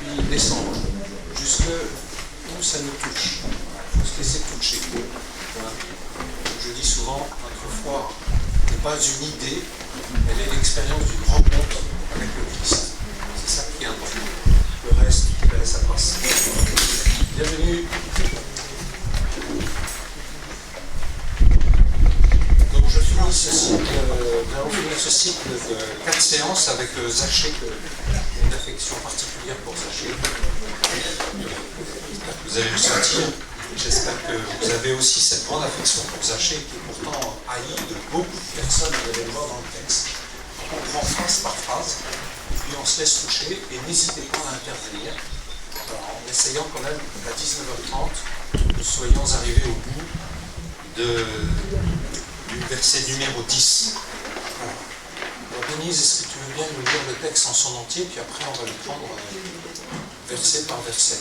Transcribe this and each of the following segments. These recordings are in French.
puis descendre jusque où ça nous touche. Il faut se laisser toucher. Voilà. Je dis souvent, notre foi n'est pas une idée, elle est l'expérience d'une rencontre avec le Christ. C'est ça qui est important. Le reste, ça passe. Bienvenue. Donc je finis ce cycle, nous allons finir ce cycle de 4 séances avec Zachée, une affection particulière pour Zachée. Vous allez le sentir. J'espère que vous avez aussi cette grande affection pour Zachée, qui est pourtant haï de beaucoup de personnes, vous allez le voir dans le texte. On prend phrase par phrase, et puis on se laisse toucher, et n'hésitez pas à intervenir, en essayant quand même, à 19h30, que nous soyons arrivés au bout du verset numéro 10. Voilà. Alors Denise, est-ce que tu veux bien nous lire le texte en son entier, puis après on va le prendre verset par verset.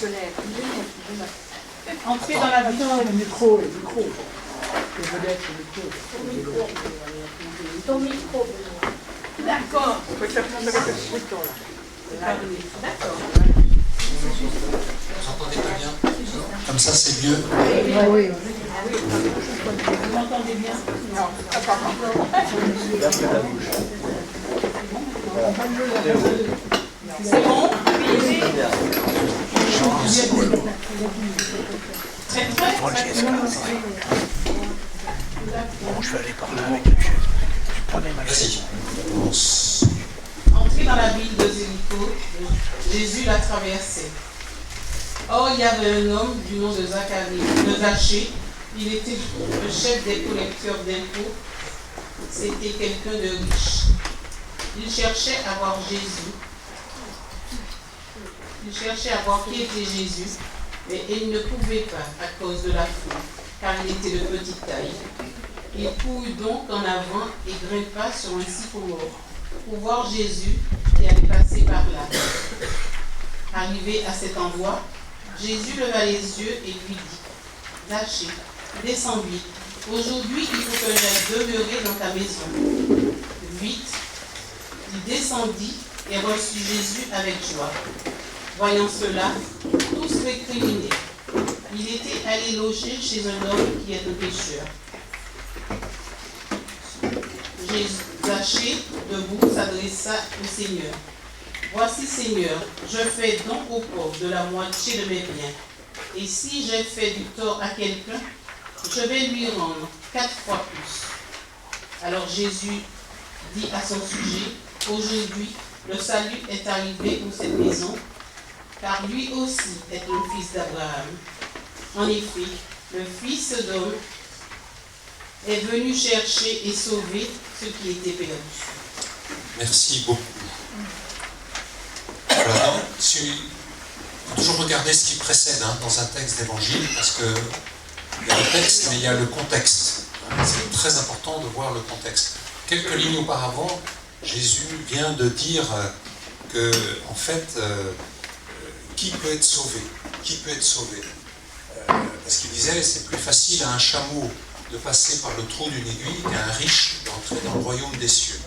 Entrez dans la vie. Le micro. Le vedette, le micro. Ton micro. D'accord. D'accord. Vous entendez pas bien? Comme ça c'est mieux. Ah oui. Vous m'entendez bien? Non, c'est bon? Très très. Bon, je vais aller par là avec le chef. Je prenais ma chaise. Vas-y. Entré dans la ville de Jéricho, Jésus l'a traversée. Or, il y avait un homme du nom de Zachée. Il était le chef des collecteurs d'impôts. C'était quelqu'un de riche. Il cherchait à voir Jésus. Il cherchait à voir qui était Jésus, mais il ne pouvait pas à cause de la foule, car il était de petite taille. Il courut donc en avant et grimpa sur un sycomore pour voir Jésus qui allait passer par là. Arrivé à cet endroit, Jésus leva les yeux et lui dit: Zachée, descends vite. Aujourd'hui, il faut que j'aille demeurer dans ta maison. Vite, il descendit et reçut Jésus avec joie. Voyant cela, tous récriminaient. Il était allé loger chez un homme qui est un pécheur. Zachée, debout, s'adressa au Seigneur. Voici, Seigneur, je fais don aux pauvres de la moitié de mes biens. Et si j'ai fait du tort à quelqu'un, je vais lui rendre 4 fois plus. Alors Jésus dit à son sujet: Aujourd'hui, le salut est arrivé pour cette maison, car lui aussi est un fils d'Abraham. En effet, le Fils d'homme est venu chercher et sauver ceux qui étaient perdus. Merci beaucoup. Voilà, donc, il faut toujours regarder ce qui précède dans un texte d'évangile, parce que il y a le texte, mais il y a le contexte. C'est très important de voir le contexte. Quelques lignes auparavant, Jésus vient de dire que, en fait, qui peut être sauvé? Qui peut être sauvé? Parce qu'il disait, c'est plus facile à un chameau de passer par le trou d'une aiguille qu'à un riche d'entrer dans le royaume des cieux.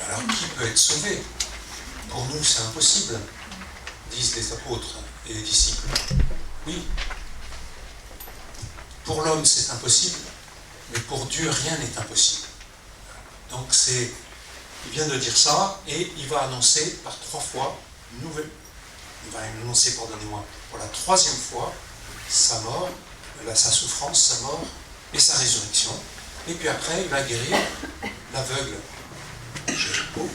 Alors, qui peut être sauvé? Pour nous, c'est impossible, disent les apôtres et les disciples. Oui. Pour l'homme, c'est impossible, mais pour Dieu, rien n'est impossible. Donc, il vient de dire ça, et il va annoncer par 3 fois une nouvelle. Il va annoncer, pardonnez-moi, pour la 3e fois, sa mort, sa souffrance, sa mort et sa résurrection. Et puis après, il va guérir l'aveugle Jéricho,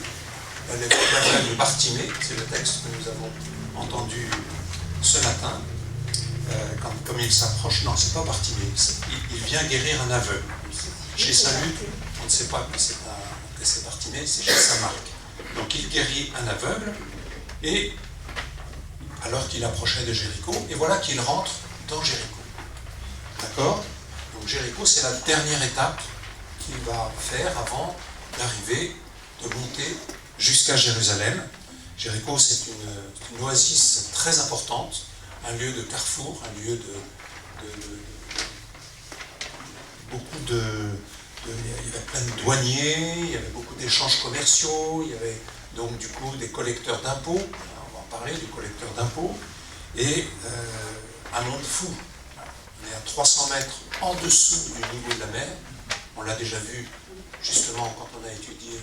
l'aveugle Bartimée, c'est le texte que nous avons entendu ce matin. Comme il s'approche, non, c'est pas Bartimée, il vient guérir un aveugle. Chez Saint-Luc, on ne sait pas que c'est Bartimée, c'est chez Saint-Marc. Donc il guérit un aveugle, et alors qu'il approchait de Jéricho, et voilà qu'il rentre dans Jéricho. D'accord? Donc Jéricho, c'est la dernière étape qu'il va faire avant d'arriver, de monter jusqu'à Jérusalem. Jéricho, c'est une oasis très importante, un lieu de carrefour, un lieu il y avait plein de douaniers, il y avait beaucoup d'échanges commerciaux, il y avait donc du coup des collecteurs d'impôts. On va en parlé, du collecteur d'impôts, et un monde fou. On est à 300 mètres en dessous du niveau de la mer. On l'a déjà vu justement quand on a étudié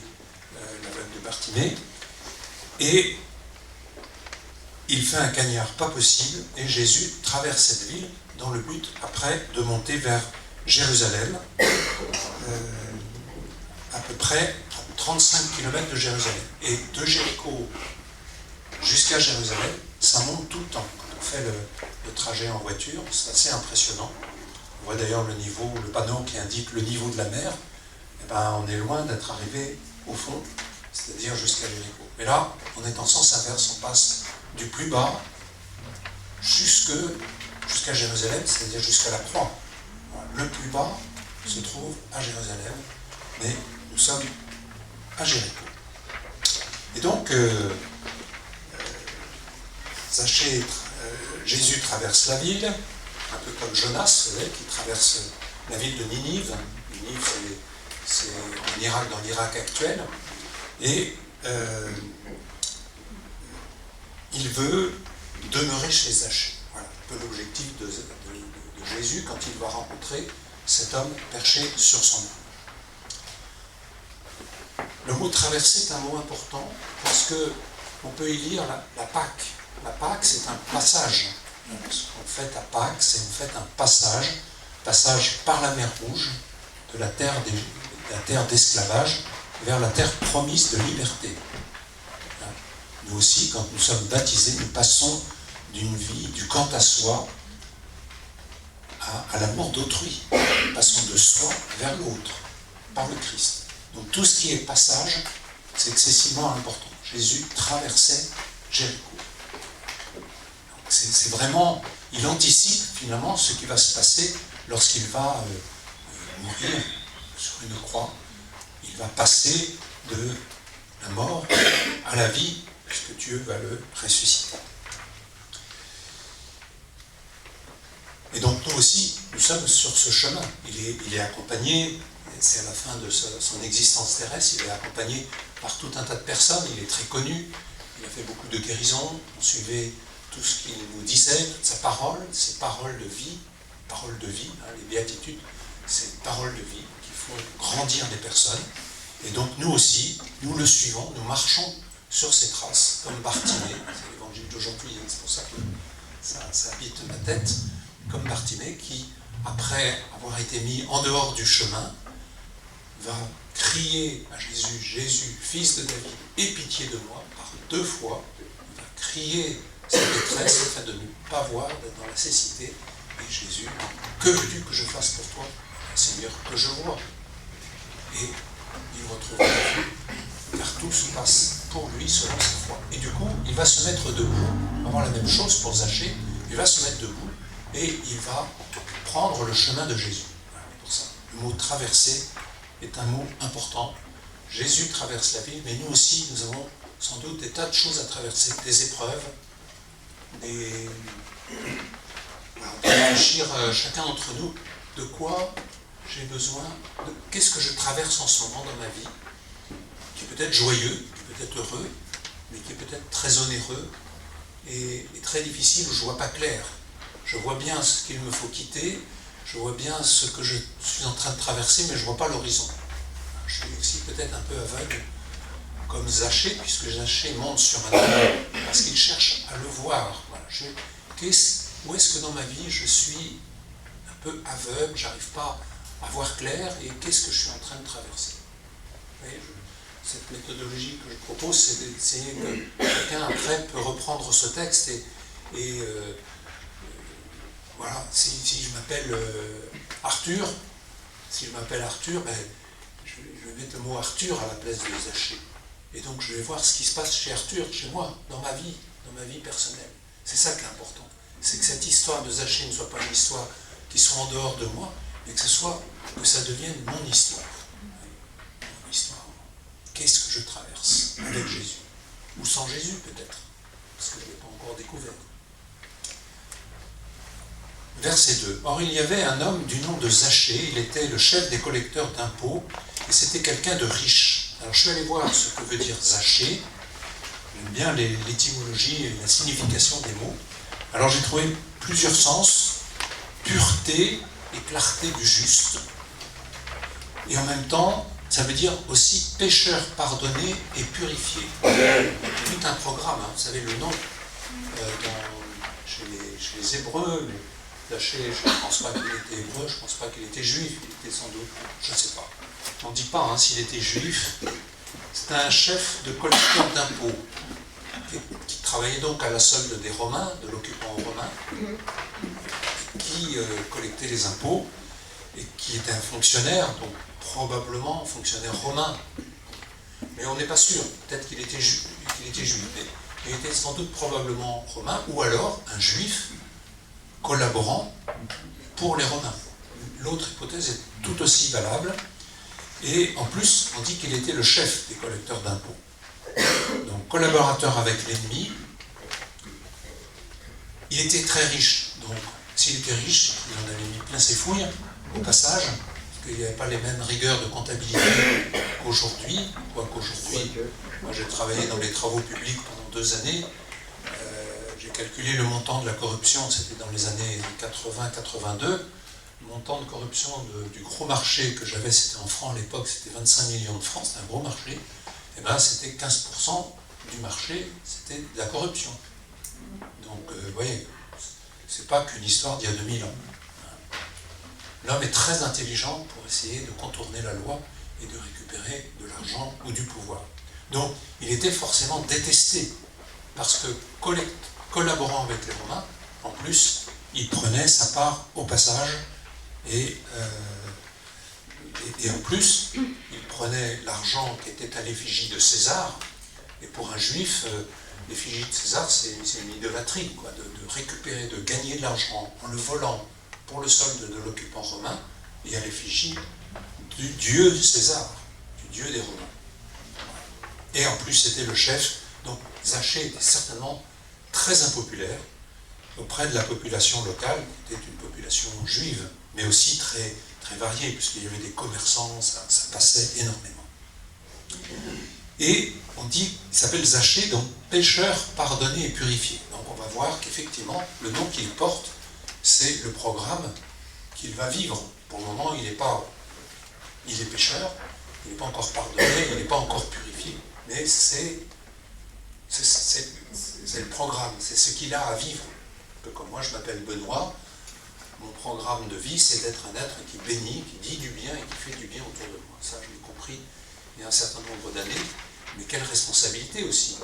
l'aveugle de Bartimée. Et il fait un cagnard pas possible, et Jésus traverse cette ville dans le but, après, de monter vers Jérusalem, à peu près 35 km de Jérusalem. Et de Jéricho jusqu'à Jérusalem, ça monte tout le temps. Quand on fait le trajet en voiture, c'est assez impressionnant. On voit d'ailleurs le niveau, le panneau qui indique le niveau de la mer. Et ben, on est loin d'être arrivé au fond, c'est-à-dire jusqu'à Jéricho. Mais là, on est en sens inverse, on passe du plus bas jusqu'à Jérusalem, c'est-à-dire jusqu'à la croix. Voilà. Le plus bas se trouve à Jérusalem, mais nous sommes à Jéricho. Et donc, Jésus traverse la ville, un peu comme Jonas, vous savez, qui traverse la ville de Ninive. Ninive, c'est en Irak, dans l'Irak actuel. Et il veut demeurer chez Zachée. Voilà un peu l'objectif de Jésus quand il va rencontrer cet homme perché sur son âne. Le mot traverser est un mot important parce qu'on peut y lire la Pâque. La Pâque, c'est un passage. Ce qu'on fait à Pâques, c'est en fait un passage par la mer Rouge de la terre d'esclavage vers la terre promise de liberté. Nous aussi, quand nous sommes baptisés, nous passons d'une vie, du quant à soi, à l'amour d'autrui. Nous passons de soi vers l'autre, par le Christ. Donc tout ce qui est passage, c'est excessivement important. Jésus traversait Jéricho. C'est vraiment, il anticipe finalement ce qui va se passer lorsqu'il va mourir sur une croix. Il va passer de la mort à la vie, puisque Dieu va le ressusciter. Et donc nous aussi, nous sommes sur ce chemin. Il est accompagné, c'est à la fin de son existence terrestre, il est accompagné par tout un tas de personnes, il est très connu, il a fait beaucoup de guérisons, on suivait tout ce qu'il nous disait, toute sa parole, ses paroles de vie, les béatitudes, c'est paroles de vie qui font grandir des personnes. Et donc nous aussi, nous le suivons, nous marchons sur ses traces, comme Bartimée, c'est l'évangile d'aujourd'hui, c'est pour ça que ça habite ma tête, comme Bartimée qui, après avoir été mis en dehors du chemin, va crier à Jésus, Jésus, fils de David, aie pitié de moi, par 2 fois, il va crier sa détresse afin de ne pas voir, d'être dans la cécité. Et Jésus, que veux-tu que je fasse pour toi, Seigneur, que je vois? Et il retrouve la vie, car tout se passe pour lui selon sa foi. Et du coup, il va se mettre debout, vraiment la même chose pour Zachée, il va se mettre debout et il va prendre le chemin de Jésus. Voilà, pour ça. Le mot traverser est un mot important. Jésus traverse la ville, mais nous aussi, nous avons sans doute des tas de choses à traverser, des épreuves, on peut réfléchir chacun d'entre nous, de quoi j'ai besoin, qu'est-ce que je traverse en ce moment dans ma vie, qui est peut-être joyeux, qui est peut-être heureux, mais qui est peut-être très onéreux et très difficile, où je ne vois pas clair. Je vois bien ce qu'il me faut quitter, je vois bien ce que je suis en train de traverser, mais je ne vois pas l'horizon. Je suis aussi peut-être un peu aveugle, comme Zachée, puisque Zachée monte sur un arbre, parce qu'il cherche à le voir. Voilà. Où est-ce que dans ma vie je suis un peu aveugle, j'arrive pas à voir clair, et qu'est-ce que je suis en train de traverser? Cette méthodologie que je propose, c'est d'essayer que quelqu'un après peut reprendre ce texte et voilà, si je m'appelle Arthur, ben, je vais mettre le mot Arthur à la place de Zachée. Et donc je vais voir ce qui se passe chez Arthur, chez moi, dans ma vie personnelle. C'est ça qui est important. C'est que cette histoire de Zachée ne soit pas une histoire qui soit en dehors de moi, mais que ça devienne mon histoire. Mon histoire. Qu'est-ce que je traverse avec Jésus? Ou sans Jésus peut-être, parce que je ne l'ai pas encore découvert. Verset 2. Or il y avait un homme du nom de Zachée, il était le chef des collecteurs d'impôts, et c'était quelqu'un de riche. Alors je suis allé voir ce que veut dire Zachée. bien l'étymologie et la signification des mots. Alors j'ai trouvé plusieurs sens, pureté et clarté du juste. Et en même temps, ça veut dire aussi pécheur pardonné et purifié. Tout un programme, hein. Vous savez, le nom chez les Hébreux, Zaché, je ne pense pas qu'il était hébreu, je ne pense pas qu'il était juif, il était sans doute, je ne sais pas. On ne dit pas hein, s'il était juif. C'était un chef de collecteur d'impôts qui travaillait donc à la solde des Romains, de l'occupant romain, qui collectait les impôts et qui était un fonctionnaire, donc probablement fonctionnaire romain. Mais on n'est pas sûr, peut-être qu'il était juif, mais il était sans doute probablement romain, ou alors un juif collaborant pour les Romains. L'autre hypothèse est tout aussi valable, et en plus, on dit qu'il était le chef des collecteurs d'impôts. Donc, collaborateur avec l'ennemi. Il était très riche, donc s'il était riche, il en avait mis plein ses fouilles, au passage, parce qu'il n'y avait pas les mêmes rigueurs de comptabilité qu'aujourd'hui, quoiqu'aujourd'hui, moi j'ai travaillé dans les travaux publics pendant 2 années, j'ai calculé le montant de la corruption, c'était dans les années 80-82, le montant de corruption du gros marché que j'avais, c'était en francs à l'époque, c'était 25 millions de francs, c'était un gros marché, et bien c'était 15% du marché, c'était de la corruption. Donc, vous voyez, c'est pas qu'une histoire d'il y a 2000 ans. L'homme est très intelligent pour essayer de contourner la loi et de récupérer de l'argent ou du pouvoir. Donc, il était forcément détesté, parce que collaborant avec les Romains, en plus, il prenait sa part au passage, et en plus, il prenait l'argent qui était à l'effigie de César, et pour un juif, l'effigie de César, c'est une idolâtrie, quoi, de récupérer, de gagner de l'argent en le volant pour le solde de l'occupant romain, et à l'effigie du dieu César, du dieu des Romains. Et en plus, c'était le chef, donc Zaché était certainement très impopulaire auprès de la population locale, qui était une population juive, mais aussi très, très variée, puisqu'il y avait des commerçants, ça passait énormément. Et on dit, il s'appelle Zaché, donc pécheur pardonné et purifié. Donc on va voir qu'effectivement, le nom qu'il porte, c'est le programme qu'il va vivre. Pour le moment, il est pécheur, il n'est pas encore pardonné, il n'est pas encore purifié, mais c'est le programme, c'est ce qu'il a à vivre. Un peu comme moi, je m'appelle Benoît, mon programme de vie, c'est d'être un être qui bénit, qui dit du bien et qui fait du bien autour de moi. Ça, je l'ai compris il y a un certain nombre d'années, mais quelle responsabilité aussi,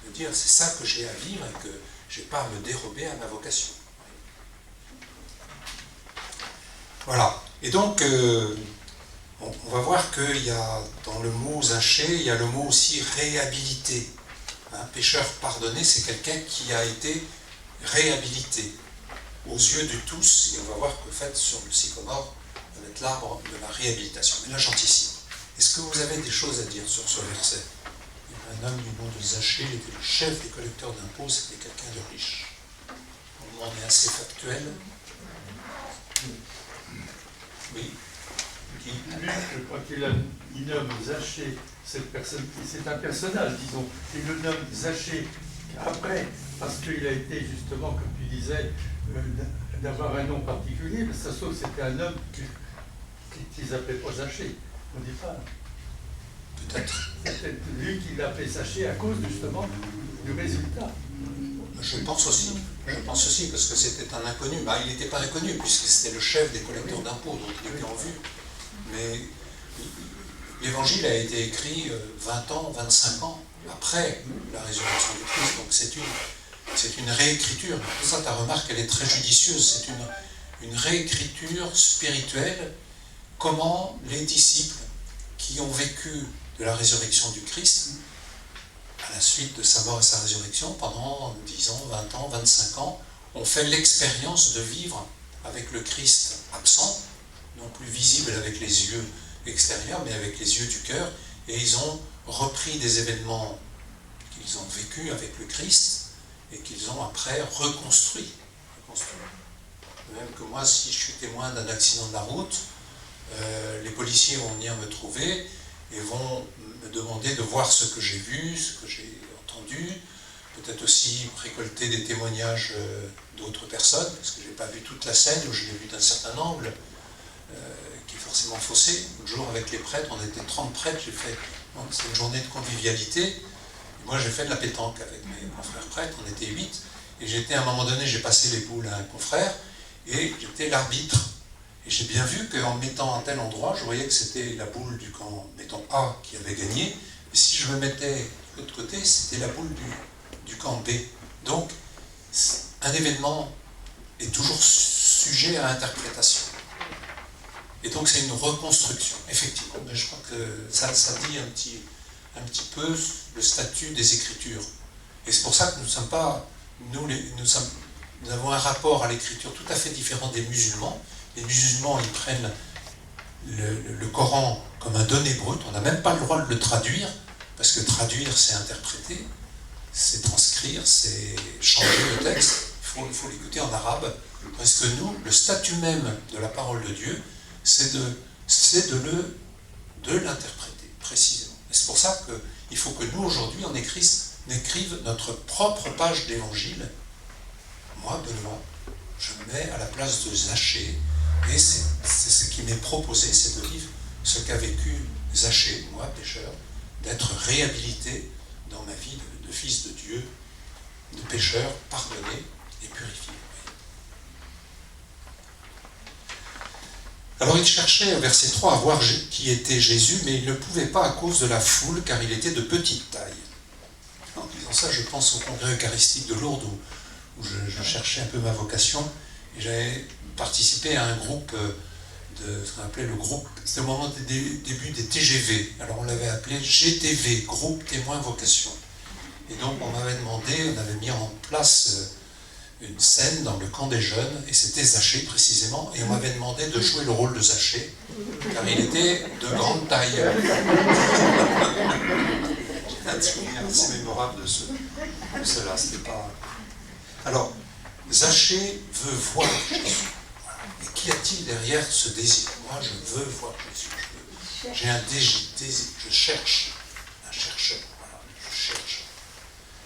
de dire c'est ça que j'ai à vivre et que je n'ai pas à me dérober à ma vocation. Voilà. Et donc, on va voir qu'il y a, dans le mot Zaché, il y a le mot aussi réhabilité. Un pécheur pardonné, c'est quelqu'un qui a été réhabilité aux yeux de tous, et on va voir qu'en fait, sur le sycomore, ça va être l'arbre de la réhabilitation. Mais là, j'anticipe. Est-ce que vous avez des choses à dire sur ce verset? Un homme du nom de Zaché, il était le chef des collecteurs d'impôts, c'était quelqu'un de riche. On est assez factuel. Oui. Je crois qu'il nomme Zaché, cette personne, c'est un personnage, disons. Il le nomme Zaché après, parce qu'il a été justement, comme tu disais, d'avoir un nom particulier, mais ça se trouve c'était un homme qu'ils n'appelaient pas Zaché. On ne dit pas. Peut-être. C'est lui qui l'appelait Zaché à cause justement du résultat. Je pense aussi, parce que c'était un inconnu. Bah, il n'était pas inconnu, puisque c'était le chef des collecteurs d'impôts, donc il était en vue. Mais l'évangile a été écrit 20 ans, 25 ans après la résurrection du Christ, donc c'est une réécriture. Ça, ta remarque, elle est très judicieuse. C'est une réécriture spirituelle. Comment les disciples qui ont vécu de la résurrection du Christ, à la suite de sa mort et sa résurrection, pendant 10 ans, 20 ans, 25 ans, ont fait l'expérience de vivre avec le Christ absent, non plus visible avec les yeux extérieurs, mais avec les yeux du cœur, et ils ont repris des événements qu'ils ont vécus avec le Christ, et qu'ils ont après reconstruit. De même que moi, si je suis témoin d'un accident de la route, les policiers vont venir me trouver et vont me demander de voir ce que j'ai vu, ce que j'ai entendu, peut-être aussi récolter des témoignages d'autres personnes, parce que je n'ai pas vu toute la scène, ou je l'ai vu d'un certain angle, qui est forcément faussé. L'autre jour, avec les prêtres, on était 30 prêtres, c'est une journée de convivialité, et moi j'ai fait de la pétanque avec mes confrères prêtres, on était 8, et à un moment donné, j'ai passé les boules à un confrère, et j'étais l'arbitre. Et j'ai bien vu qu'en me mettant à tel endroit, je voyais que c'était la boule du camp, mettons A, qui avait gagné, et si je me mettais de l'autre côté, c'était la boule du camp B. Donc, un événement est toujours sujet à interprétation. Et donc, c'est une reconstruction, effectivement. Mais je crois que ça dit un petit peu le statut des Écritures. Et c'est pour ça que nous ne sommes pas... Nous avons un rapport à l'écriture tout à fait différent des musulmans. Les musulmans, ils prennent le Coran comme un donné brut. On n'a même pas le droit de le traduire, parce que traduire, c'est interpréter, c'est transcrire, c'est changer le texte. Il faut l'écouter en arabe. Parce que nous, le statut même de la parole de Dieu, c'est de l'interpréter, précisément. Et c'est pour ça qu'il faut que nous, aujourd'hui, on écrive notre propre page d'évangile. Moi, Benoît, je me mets à la place de Zachée, et c'est ce qui m'est proposé, c'est de vivre ce qu'a vécu Zachée, moi, pécheur, d'être réhabilité dans ma vie de fils de Dieu, de pécheur, pardonné et purifié. Alors il cherchait, au verset 3, à voir qui était Jésus, mais il ne pouvait pas à cause de la foule, car il était de petite taille. En disant ça, je pense au congrès eucharistique de Lourdes, où je cherchais un peu ma vocation, et j'avais participé à un groupe de ce qu'on appelait le groupe, c'était au moment des débuts des TGV, alors on l'avait appelé GTV, groupe témoin vocation. Et donc on m'avait demandé, on avait mis en place une scène dans le camp des jeunes, et c'était Zachée précisément, et on m'avait demandé de jouer le rôle de Zachée, car il était de grande taille. J'ai un souvenir assez mémorable de cela, c'était pas... Alors, Zachée veut voir Jésus. Et qu'y a-t-il derrière ce désir? Moi, je veux voir Jésus. J'ai un désir, je cherche. Un chercheur, voilà, je cherche.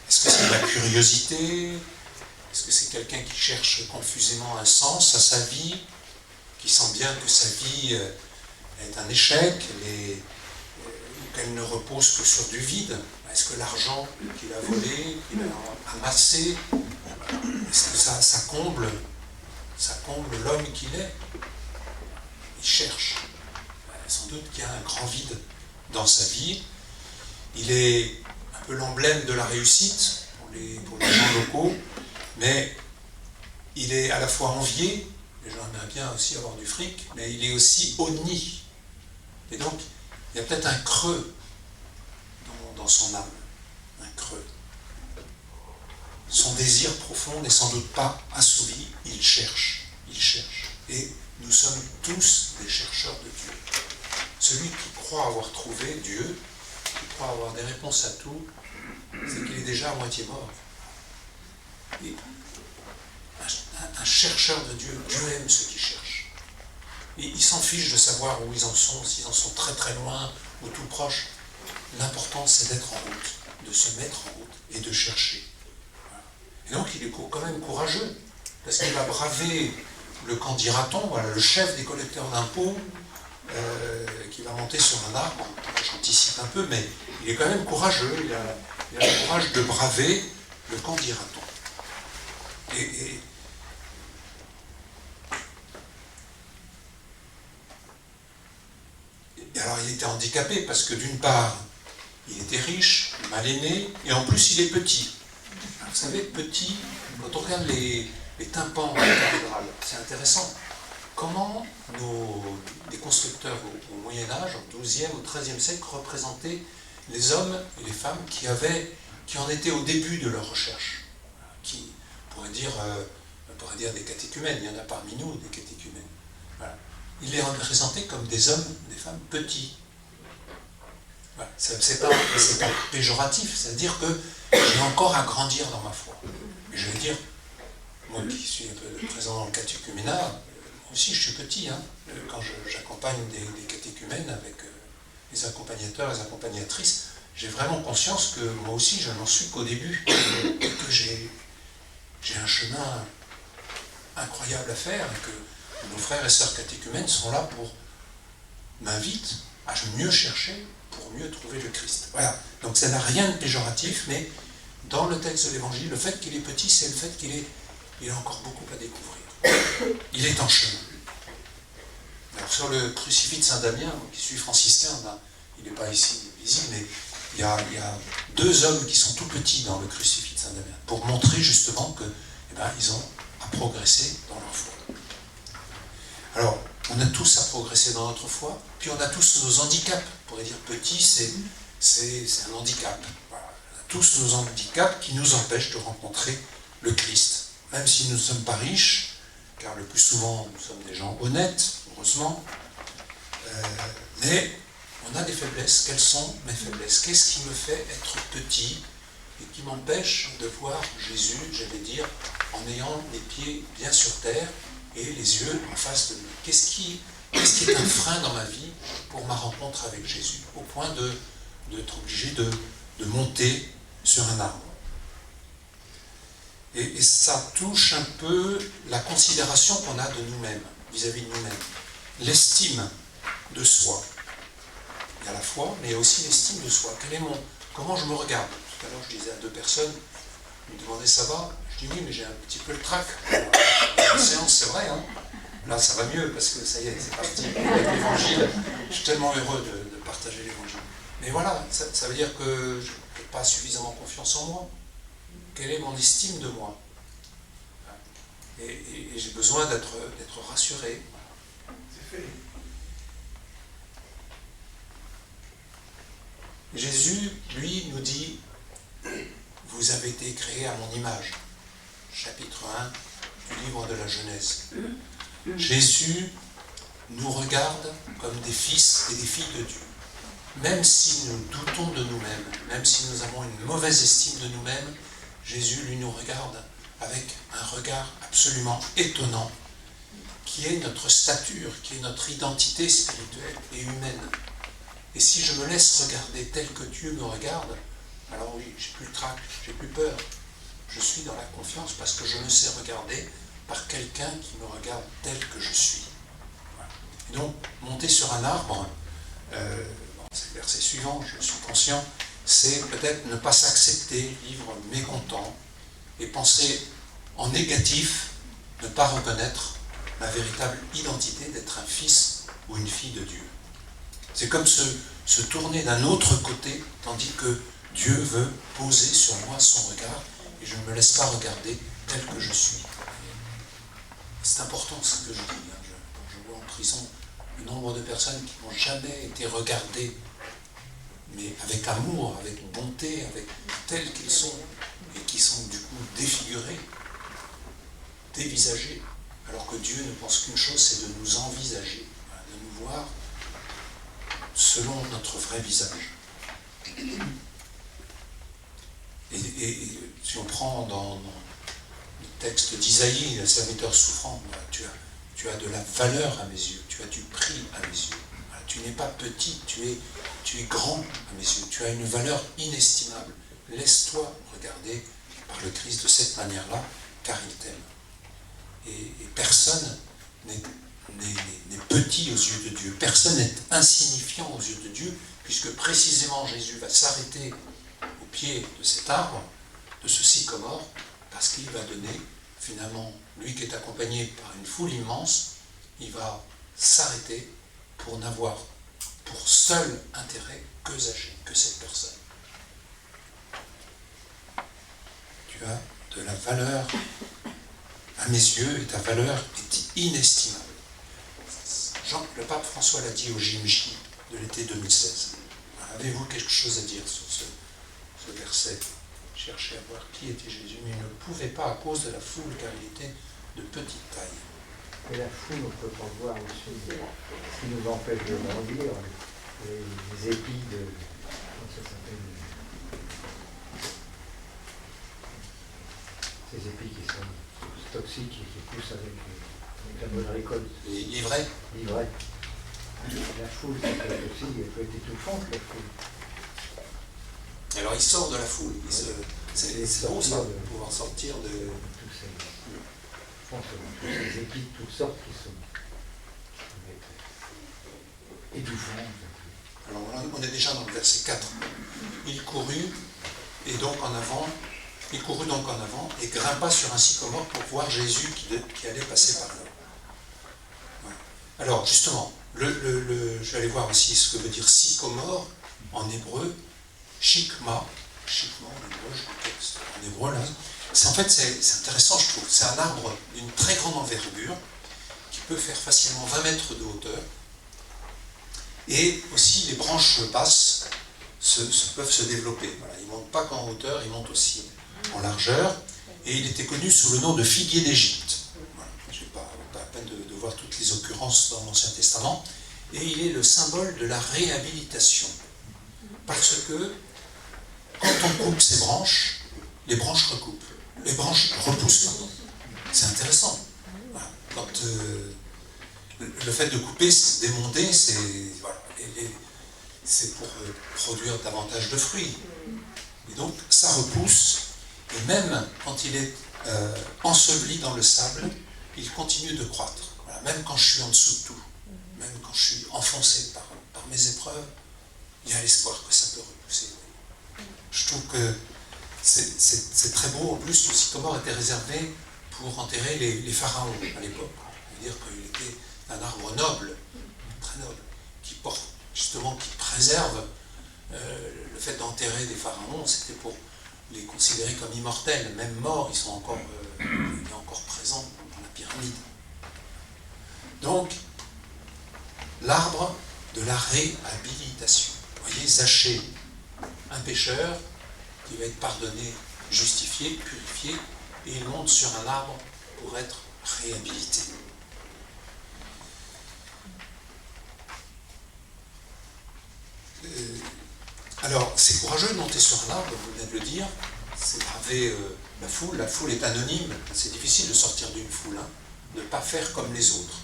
Est-ce que c'est de la curiosité? Est-ce que c'est quelqu'un qui cherche confusément un sens à sa vie, qui sent bien que sa vie est un échec, qu'elle ne repose que sur du vide? Est-ce que l'argent qu'il a volé, qu'il a amassé, est-ce que ça comble l'homme qu'il est? Il cherche. Sans doute qu'il y a un grand vide dans sa vie. Il est un peu l'emblème de la réussite pour les gens locaux, mais il est à la fois envié, les gens aimeraient bien aussi avoir du fric, mais il est aussi honni. Et donc, il y a peut-être un creux dans son âme, un creux. Son désir profond n'est sans doute pas assouvi, il cherche. Et nous sommes tous des chercheurs de Dieu. Celui qui croit avoir trouvé Dieu, qui croit avoir des réponses à tout, c'est qu'il est déjà à moitié mort. Et un chercheur de Dieu, Dieu aime ceux qui cherchent. Et il s'en fiche de savoir où ils en sont, s'ils en sont très très loin ou tout proche. L'important, c'est d'être en route, de se mettre en route et de chercher. Et donc, il est quand même courageux, parce qu'il va braver le camp d'Iraton, voilà, le chef des collecteurs d'impôts, qui va monter sur un arbre. J'anticipe un peu, mais il est quand même courageux. Il a le courage de braver le camp d'Iraton. Et alors, il était handicapé, parce que d'une part, il était riche, mal aimé, et en plus, il est petit. Alors, vous savez, petit, quand on regarde les tympans de la cathédrale, c'est intéressant. Comment les constructeurs au Moyen-Âge, au XIIe, au XIIIe siècle, représentaient les hommes et les femmes qui en étaient au début de leur recherche, qui on pourrait dire des catéchumènes, il y en a parmi nous des catéchumènes. Voilà. Ils les représentaient comme des hommes, des femmes petits. Voilà. C'est pas péjoratif, c'est-à-dire que j'ai encore à grandir dans ma foi. Et je veux dire, moi qui suis un peu présent dans le catéchuménat, moi aussi je suis petit, hein, quand j'accompagne des catéchumènes avec les accompagnateurs et les accompagnatrices, j'ai vraiment conscience que moi aussi, je n'en suis qu'au début, et que j'ai un chemin incroyable à faire, et que nos frères et sœurs catéchumènes sont là pour m'inviter à mieux chercher, pour mieux trouver le Christ. Voilà, donc ça n'a rien de péjoratif, mais dans le texte de l'Évangile, le fait qu'il est petit, c'est le fait qu'il a encore beaucoup à découvrir. Il est en chemin. Alors sur le crucifix de Saint-Damien, qui suis franciscain, il n'est pas ici visible, mais il y a 2 hommes qui sont tout petits dans le crucifix de Saint-Damien, pour montrer justement que, ils ont à progresser dans leur foi. Alors, on a tous à progresser dans notre foi, puis on a tous nos handicaps. On pourrait dire petit, c'est un handicap. Voilà. On a tous nos handicaps qui nous empêchent de rencontrer le Christ. Même si nous ne sommes pas riches, car le plus souvent nous sommes des gens honnêtes, heureusement, mais on a des faiblesses. Quelles sont mes faiblesses? Qu'est-ce qui me fait être petit et qui m'empêche de voir Jésus, j'allais dire, en ayant les pieds bien sur terre et les yeux en face de lui? Qu'est-ce qui est un frein dans ma vie pour ma rencontre avec Jésus, au point d'être obligé de monter sur un arbre? Et ça touche un peu la considération qu'on a de nous-mêmes, vis-à-vis de nous-mêmes. L'estime de soi. Il y a la foi, mais il y a aussi l'estime de soi. Comment je me regarde? Tout à l'heure, je disais à 2 personnes, ils me demandaient ça va? Je dis oui, mais j'ai un petit peu le trac. La séance, c'est vrai, hein? Là, ça va mieux, parce que ça y est, c'est parti avec l'Évangile. Je suis tellement heureux de partager l'Évangile. Mais voilà, ça veut dire que je n'ai pas suffisamment confiance en moi. Quelle est mon estime de moi? Et j'ai besoin d'être rassuré. C'est fait. Jésus, lui, nous dit « Vous avez été créés à mon image ». Chapitre 1 du livre de la Genèse. Jésus nous regarde comme des fils et des filles de Dieu. Même si nous doutons de nous-mêmes, même si nous avons une mauvaise estime de nous-mêmes, Jésus, lui, nous regarde avec un regard absolument étonnant, qui est notre stature, qui est notre identité spirituelle et humaine. Et si je me laisse regarder tel que Dieu me regarde, alors oui, j'ai plus le trac, j'ai plus peur. Je suis dans la confiance parce que je me sais regarder par quelqu'un qui me regarde tel que je suis. Voilà. Et donc, monter sur un arbre, c'est le verset suivant, je suis conscient, c'est peut-être ne pas s'accepter, vivre mécontent, et penser en négatif, ne pas reconnaître ma véritable identité d'être un fils ou une fille de Dieu. C'est comme se tourner d'un autre côté, tandis que Dieu veut poser sur moi son regard, et je ne me laisse pas regarder tel que je suis. C'est important ce que je dis. Quand je vois en prison le nombre de personnes qui n'ont jamais été regardées, mais avec amour, avec bonté, avec tels qu'ils sont, et qui sont du coup défigurés, dévisagés, alors que Dieu ne pense qu'une chose, c'est de nous envisager, de nous voir selon notre vrai visage. Et si on prend dans le texte d'Isaïe, le serviteur souffrant, tu as de la valeur à mes yeux, tu as du prix à mes yeux. Tu n'es pas petit, tu es grand à mes yeux, tu as une valeur inestimable. Laisse-toi regarder par le Christ de cette manière-là, car il t'aime. Et personne n'est petit aux yeux de Dieu, personne n'est insignifiant aux yeux de Dieu, puisque précisément Jésus va s'arrêter au pied de cet arbre, de ce sycomore, parce qu'il va donner, finalement, lui qui est accompagné par une foule immense, il va s'arrêter pour n'avoir pour seul intérêt que cette personne. Tu as de la valeur à mes yeux, et ta valeur est inestimable. Le pape François l'a dit au JMJ de l'été 2016. Avez-vous quelque chose à dire sur ce verset? Cherchez à voir qui était Jésus, mais il ne pouvait pas à cause de la foule, car il était de petite taille. Et la foule, on peut pas voir aussi ce qui nous empêche de grandir, les épis de... Comment ça s'appelle? Ces épis qui sont toxiques et qui poussent avec la bonne récolte. L'ivraie. L'ivraie. La foule, c'est aussi, elle peut être étouffante, la foule. Alors il sort de la foule. C'est bon ça, sortir de- pouvoir sortir de... tous ces, je pense que tous ces épis de toutes sortes qui sont étouffants. Alors on est déjà dans le verset 4. Il courut donc en avant et grimpa sur un sycomore pour voir Jésus qui allait passer par là. Ouais. Alors justement, je vais aller voir aussi ce que veut dire sycomore en hébreu, shikma en hébreu, je le texte en hébreu là. En fait, c'est intéressant, je trouve. C'est un arbre d'une très grande envergure qui peut faire facilement 20 mètres de hauteur. Et aussi, les branches basses peuvent se développer. Voilà, il ne monte pas qu'en hauteur, il monte aussi en largeur. Et il était connu sous le nom de figuier d'Égypte. Voilà, je n'ai pas la peine de voir toutes les occurrences dans l'Ancien Testament. Et il est le symbole de la réhabilitation. Parce que quand on coupe ces branches, les branches recoupent. Les branches repoussent, pardon. C'est intéressant. Voilà. Quand le fait de couper, d'émonder, c'est voilà, pour produire davantage de fruits. Et donc, ça repousse. Et même quand il est enseveli dans le sable, il continue de croître. Voilà. Même quand je suis en dessous de tout, même quand je suis enfoncé par mes épreuves, il y a l'espoir que ça peut repousser. Je trouve que c'est très beau. En plus, le sycomore était réservé pour enterrer les pharaons à l'époque. C'est-à-dire qu'il était un arbre noble, très noble, qui porte, justement, qui préserve le fait d'enterrer des pharaons. C'était pour les considérer comme immortels. Même morts, ils sont encore présents dans la pyramide. Donc, l'arbre de la réhabilitation. Vous voyez, Zachée, un pécheur qui va être pardonné, justifié, purifié, et il monte sur un arbre pour être réhabilité. Alors, c'est courageux de monter sur un arbre, vous venez de le dire, c'est braver la foule. La foule est anonyme, c'est difficile de sortir d'une foule, hein, de ne pas faire comme les autres.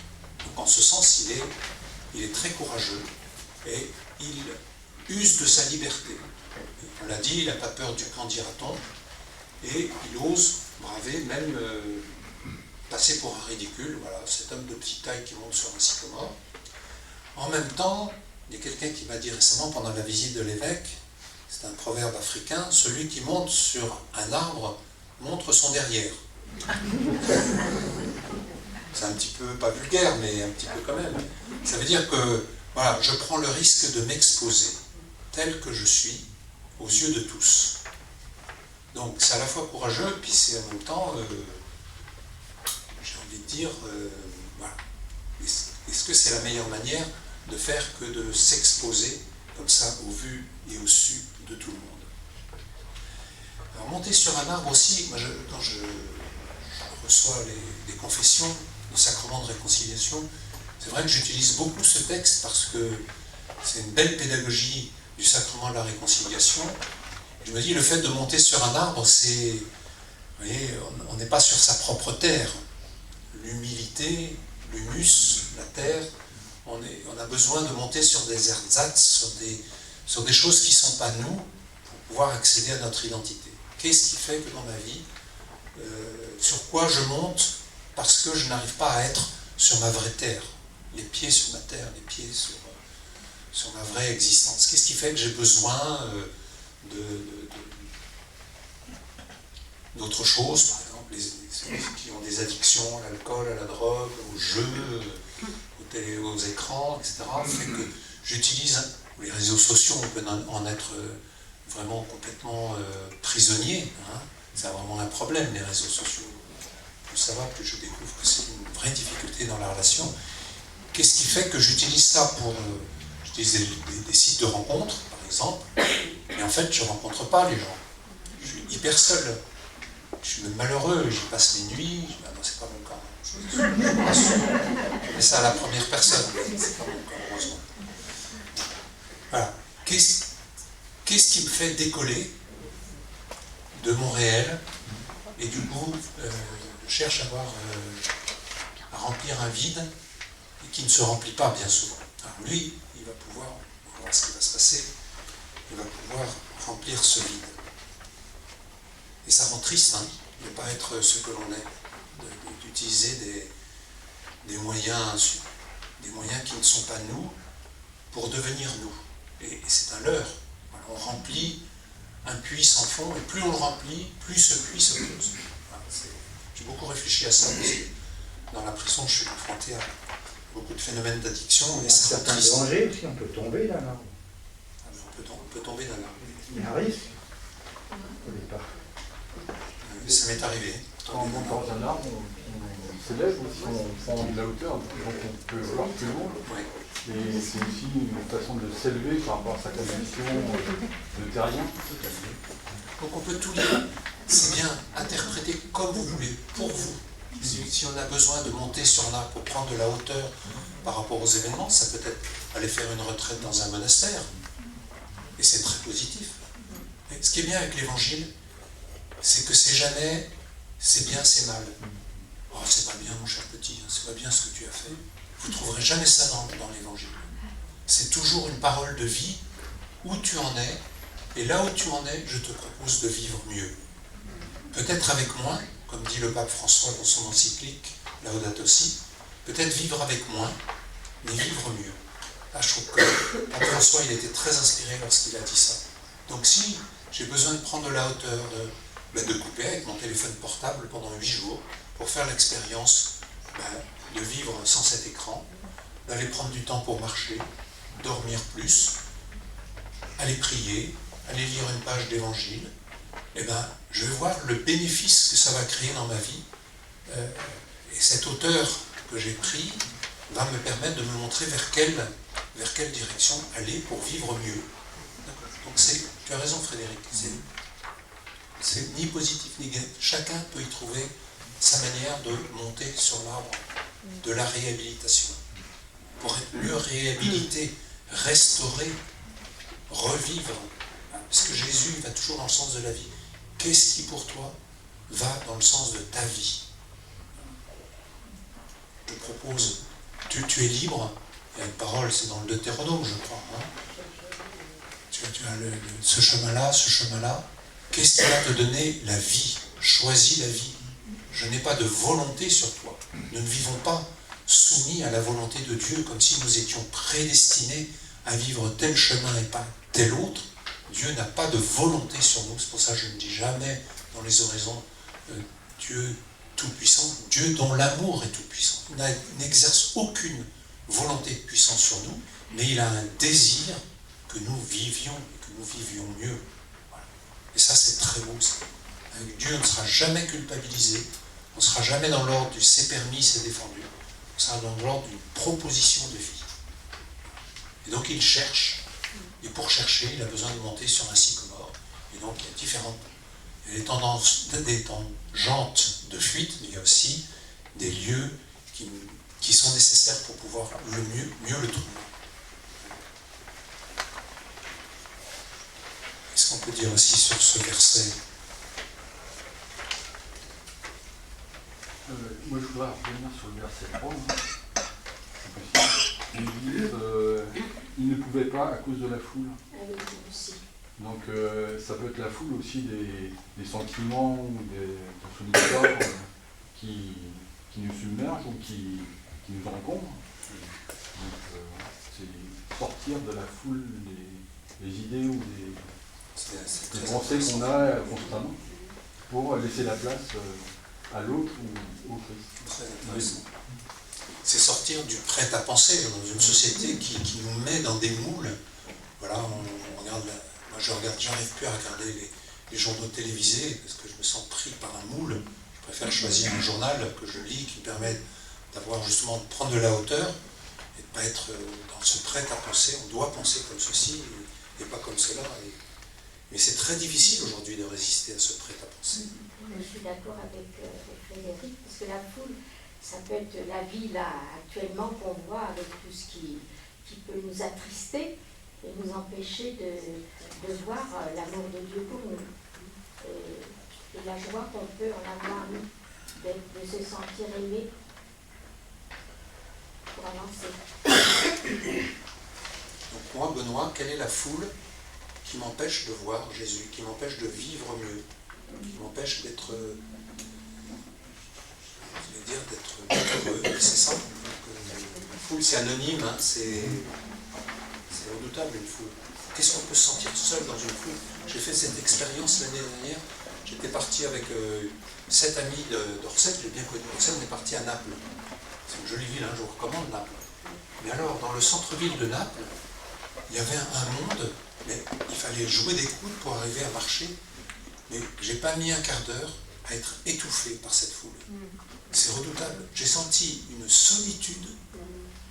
Donc, en ce sens, il est très courageux et il use de sa liberté. On l'a dit, il n'a pas peur du qu'en dira-t-on, et il ose braver, même passer pour un ridicule. Voilà, cet homme de petite taille qui monte sur un sycomore. En même temps, il y a quelqu'un qui m'a dit récemment pendant la visite de l'évêque, c'est un proverbe africain, celui qui monte sur un arbre montre son derrière. C'est un petit peu, pas vulgaire, mais un petit peu quand même. Ça veut dire que voilà, je prends le risque de m'exposer tel que je suis aux yeux de tous. Donc c'est à la fois courageux, puis c'est en même temps, j'ai envie de dire, voilà. Est-ce que c'est la meilleure manière de faire que de s'exposer comme ça au vu et au su de tout le monde? Alors monter sur un arbre aussi, moi quand je reçois les confessions, le sacrement de réconciliation, c'est vrai que j'utilise beaucoup ce texte parce que c'est une belle pédagogie du sacrement de la réconciliation. Je me dis, le fait de monter sur un arbre, c'est, vous voyez, on n'est pas sur sa propre terre. L'humilité, l'humus, la terre, on a besoin de monter sur des ersatz, sur des choses qui ne sont pas nous, pour pouvoir accéder à notre identité. Qu'est-ce qui fait que dans ma vie, sur quoi je monte parce que je n'arrive pas à être sur ma vraie terre, les pieds sur ma terre, les pieds sur ma vraie existence. Qu'est-ce qui fait que j'ai besoin d'autres choses, par exemple, ceux qui ont des addictions à l'alcool, à la drogue, aux jeux, aux écrans, etc., fait que j'utilise les réseaux sociaux, on peut en être vraiment complètement prisonnier. Hein. C'est vraiment un problème, les réseaux sociaux. Plus ça va, plus je découvre que c'est une vraie difficulté dans la relation. Qu'est-ce qui fait que j'utilise ça pour... j'utilise des sites de rencontres, par exemple, et en fait, je ne rencontre pas les gens. Je suis hyper seul. Je suis même malheureux, j'y passe les nuits. Ah non, c'est pas mon cas. Je fais ça à la première personne. C'est pas mon cas, heureusement. Voilà. Qu'est-ce qui me fait décoller de mon réel? Et du coup, je cherche à remplir un vide et qui ne se remplit pas bien souvent. Alors lui, il va pouvoir, on va voir ce qui va se passer, il va pouvoir remplir ce vide. Et ça rend triste, hein, de ne pas être ce que l'on est, d'utiliser des moyens qui ne sont pas nous pour devenir nous. Et c'est un leurre. Voilà, on remplit un puits sans fond, et plus on le remplit, plus ce puits se creuse. Voilà, j'ai beaucoup réfléchi à ça, parce que dans la prison, je suis confronté à beaucoup de phénomènes d'addiction, Il y et a c'est certains triste. dangers aussi, on peut tomber là. On peut tomber d'un arbre. Il y a un risque au départ. Ça m'est arrivé. Quand on monte dans un arbre, on s'élève aussi, on prend de la hauteur, donc on peut voir plus loin. Ouais. Et c'est aussi une façon de s'élever par rapport à sa condition de terrien. Donc on peut tout lire. C'est bien interpréter comme vous voulez, pour vous. Si on a besoin de monter sur un arbre pour prendre de la hauteur par rapport aux événements, ça peut être aller faire une retraite dans un monastère. Et c'est très positif. Et ce qui est bien avec l'évangile, c'est que c'est jamais c'est bien, c'est mal. Oh, c'est pas bien, mon cher petit, hein, c'est pas bien ce que tu as fait. Vous ne trouverez jamais ça dans l'évangile. C'est toujours une parole de vie, où tu en es, et là où tu en es, je te propose de vivre mieux. Peut-être avec moins, comme dit le pape François dans son encyclique Laudato Si, peut-être vivre avec moins, mais vivre mieux. Là, je trouve que pape François, il était très inspiré lorsqu'il a dit ça. Donc si j'ai besoin de prendre de la hauteur, de couper avec mon téléphone portable pendant 8 jours, pour faire l'expérience de vivre sans cet écran, d'aller prendre du temps pour marcher, dormir plus, aller prier, aller lire une page d'évangile, je vais voir le bénéfice que ça va créer dans ma vie. Et cette hauteur que j'ai prise va me permettre de me montrer vers quelle direction aller pour vivre mieux. Donc tu as raison Frédéric, c'est ni positif ni négatif. Chacun peut y trouver sa manière de monter sur l'arbre de la réhabilitation. Pour être mieux réhabilité, restaurer, revivre. Parce que Jésus va toujours dans le sens de la vie. Qu'est-ce qui pour toi va dans le sens de ta vie? Je propose, tu es libre. Il y a une parole, c'est dans le Deutéronome, je crois. Hein. Tu as ce chemin-là. Qu'est-ce qui va te donner la vie? Choisis la vie. Je n'ai pas de volonté sur toi. Nous ne vivons pas soumis à la volonté de Dieu comme si nous étions prédestinés à vivre tel chemin et pas tel autre. Dieu n'a pas de volonté sur nous. C'est pour ça que je ne dis jamais dans les oraisons Dieu tout-puissant, Dieu dont l'amour est tout-puissant. Il n'exerce aucune volonté de puissance sur nous, mais il a un désir que nous vivions mieux. Voilà. Et ça, c'est très beau. Ça. Avec Dieu, on ne sera jamais culpabilisé, on ne sera jamais dans l'ordre du c'est permis, c'est défendu. On sera dans l'ordre d'une proposition de vie. Et donc, il cherche. Et pour chercher, il a besoin de monter sur un sycomore. Et donc, il y a différentes des tangentes de fuite, mais il y a aussi des lieux qui sont nécessaires pour pouvoir mieux le trouver. Qu'est-ce qu'on peut dire aussi sur ce verset? Moi, je voudrais revenir sur le verset 3. Ils disent ils ne pouvaient pas à cause de la foule. Donc ça peut être la foule aussi des sentiments ou de son histoire qui nous submergent ou qui nous encombrent. Donc c'est sortir de la foule des idées ou des pensées qu'on a constamment pour laisser la place à l'autre ou au Christ. Très intéressant. C'est sortir du prêt-à-penser dans une société qui nous met dans des moules. Voilà, on regarde moi j'arrive plus à regarder les journaux télévisés parce que je me sens pris par un moule. Je préfère choisir un journal que je lis qui me permet d'avoir justement de prendre de la hauteur et de ne pas être dans ce prêt-à-penser. On doit penser comme ceci et pas comme cela. Mais c'est très difficile aujourd'hui de résister à ce prêt-à-penser. Je suis d'accord avec Frédéric, parce que la foule, ça peut être la vie là actuellement qu'on voit avec tout ce qui peut nous attrister et nous empêcher de voir l'amour de Dieu pour nous. Et la joie qu'on peut en avoir, nous, de se sentir aimé pour avancer. Donc moi, Benoît, quelle est la foule qui m'empêche de voir Jésus, qui m'empêche de vivre mieux, qui m'empêche d'être, heureux. C'est ça. La foule, c'est anonyme, hein, c'est redoutable une foule. Qu'est-ce qu'on peut se sentir seul dans une foule? J'ai fait cette expérience l'année dernière. J'étais parti avec 7 amis d'Orsay, j'ai bien connu Orsay, on est parti à Naples. C'est une jolie ville, hein, je vous recommande Naples. Mais alors, dans le centre-ville de Naples, il y avait un monde, mais il fallait jouer des coudes pour arriver à marcher. Mais j'ai pas mis un quart d'heure à être étouffé par cette foule. C'est redoutable. J'ai senti une solitude,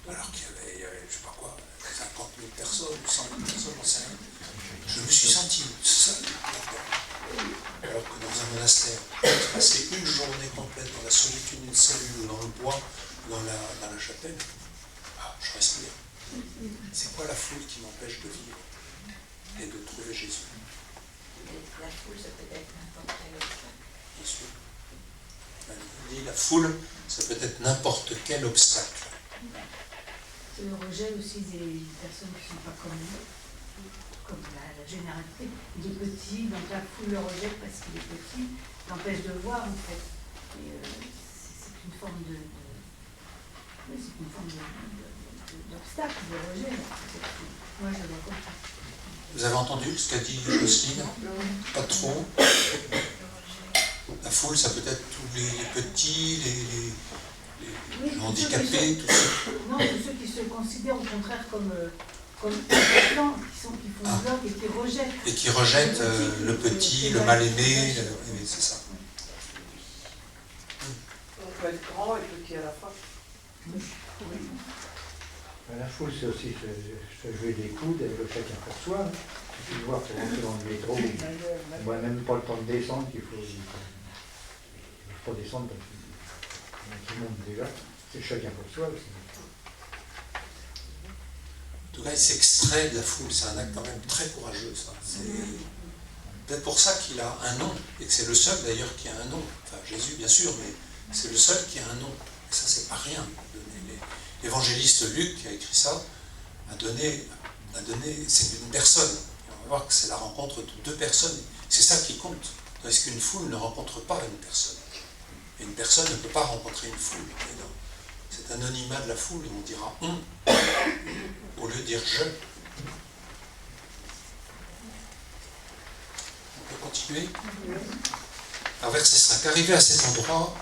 alors qu'il y avait, je sais pas quoi, 50 000 personnes, 100 000 personnes, on sait rien. Je me suis senti seul là-dedans. Alors que dans un monastère, passer une journée complète dans la solitude d'une cellule, ou dans le bois, ou dans la chapelle, je respire. C'est quoi la foule qui m'empêche de vivre et de trouver Jésus? La foule, ça peut être n'importe quel obstacle. Bien sûr. On dit la foule, ça peut être n'importe quel obstacle. C'est le rejet aussi des personnes qui ne sont pas comme nous, comme la généralité. Il est petit, donc la foule le rejette parce qu'il est petit, l'empêche de voir en fait. Et c'est une forme d'obstacle, de rejet. Moi je le vois comme ça. Vous avez entendu ce qu'a dit Jocelyne? Pas trop. La foule, ça peut être tous les petits, les handicapés, tout ça. Non, tous ceux qui se considèrent au contraire comme importants, qui font bloc et qui rejettent. Et qui rejettent le petit, le mal-aimé, c'est ça. On peut être grand et petit à la fois. La foule, c'est aussi se jouer des coudes, le chacun pour soi. Il suffit de voir pour rentrer dans le métro, on voit même pas le temps de descendre, il faut pas descendre parce qu'il y en a qui montent déjà. C'est chacun pour soi aussi. En tout cas, il s'extrait de la foule, c'est un acte quand même très courageux, ça. C'est peut-être pour ça qu'il a un nom, et que c'est le seul d'ailleurs qui a un nom. Enfin, Jésus, bien sûr, mais c'est le seul qui a un nom. Et ça, c'est pas rien. L'évangéliste Luc, qui a écrit ça, a donné c'est une personne. Et on va voir que c'est la rencontre de deux personnes. C'est ça qui compte. Parce qu'une foule ne rencontre pas une personne. Et une personne ne peut pas rencontrer une foule. Et dans cet anonymat de la foule, on dira « on » au lieu de dire « je ». On peut continuer? Alors, verset 5. Arrivé à cet endroit,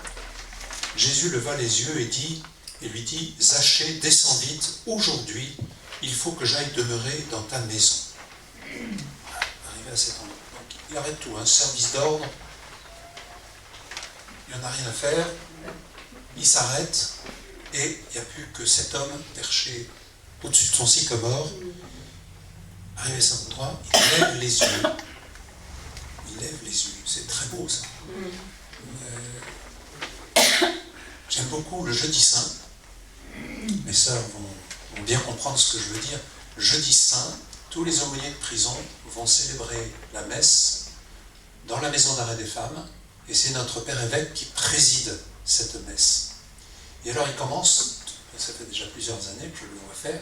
Jésus leva les yeux et lui dit « Zachée, descends vite, aujourd'hui, il faut que j'aille demeurer dans ta maison. » Arrivé à cet endroit. Donc, il arrête tout, service d'ordre, il n'en a rien à faire, il s'arrête, et il n'y a plus que cet homme perché au-dessus de son sycomore. Arrivé à cet endroit, il lève les yeux. Il lève les yeux, c'est très beau ça. J'aime beaucoup le jeudi saint. Mes sœurs vont bien comprendre ce que je veux dire. Jeudi saint, tous les aumôniers de prison vont célébrer la messe dans la maison d'arrêt des femmes, et c'est notre père évêque qui préside cette messe. Et alors il commence, ça fait déjà plusieurs années que je le vois faire,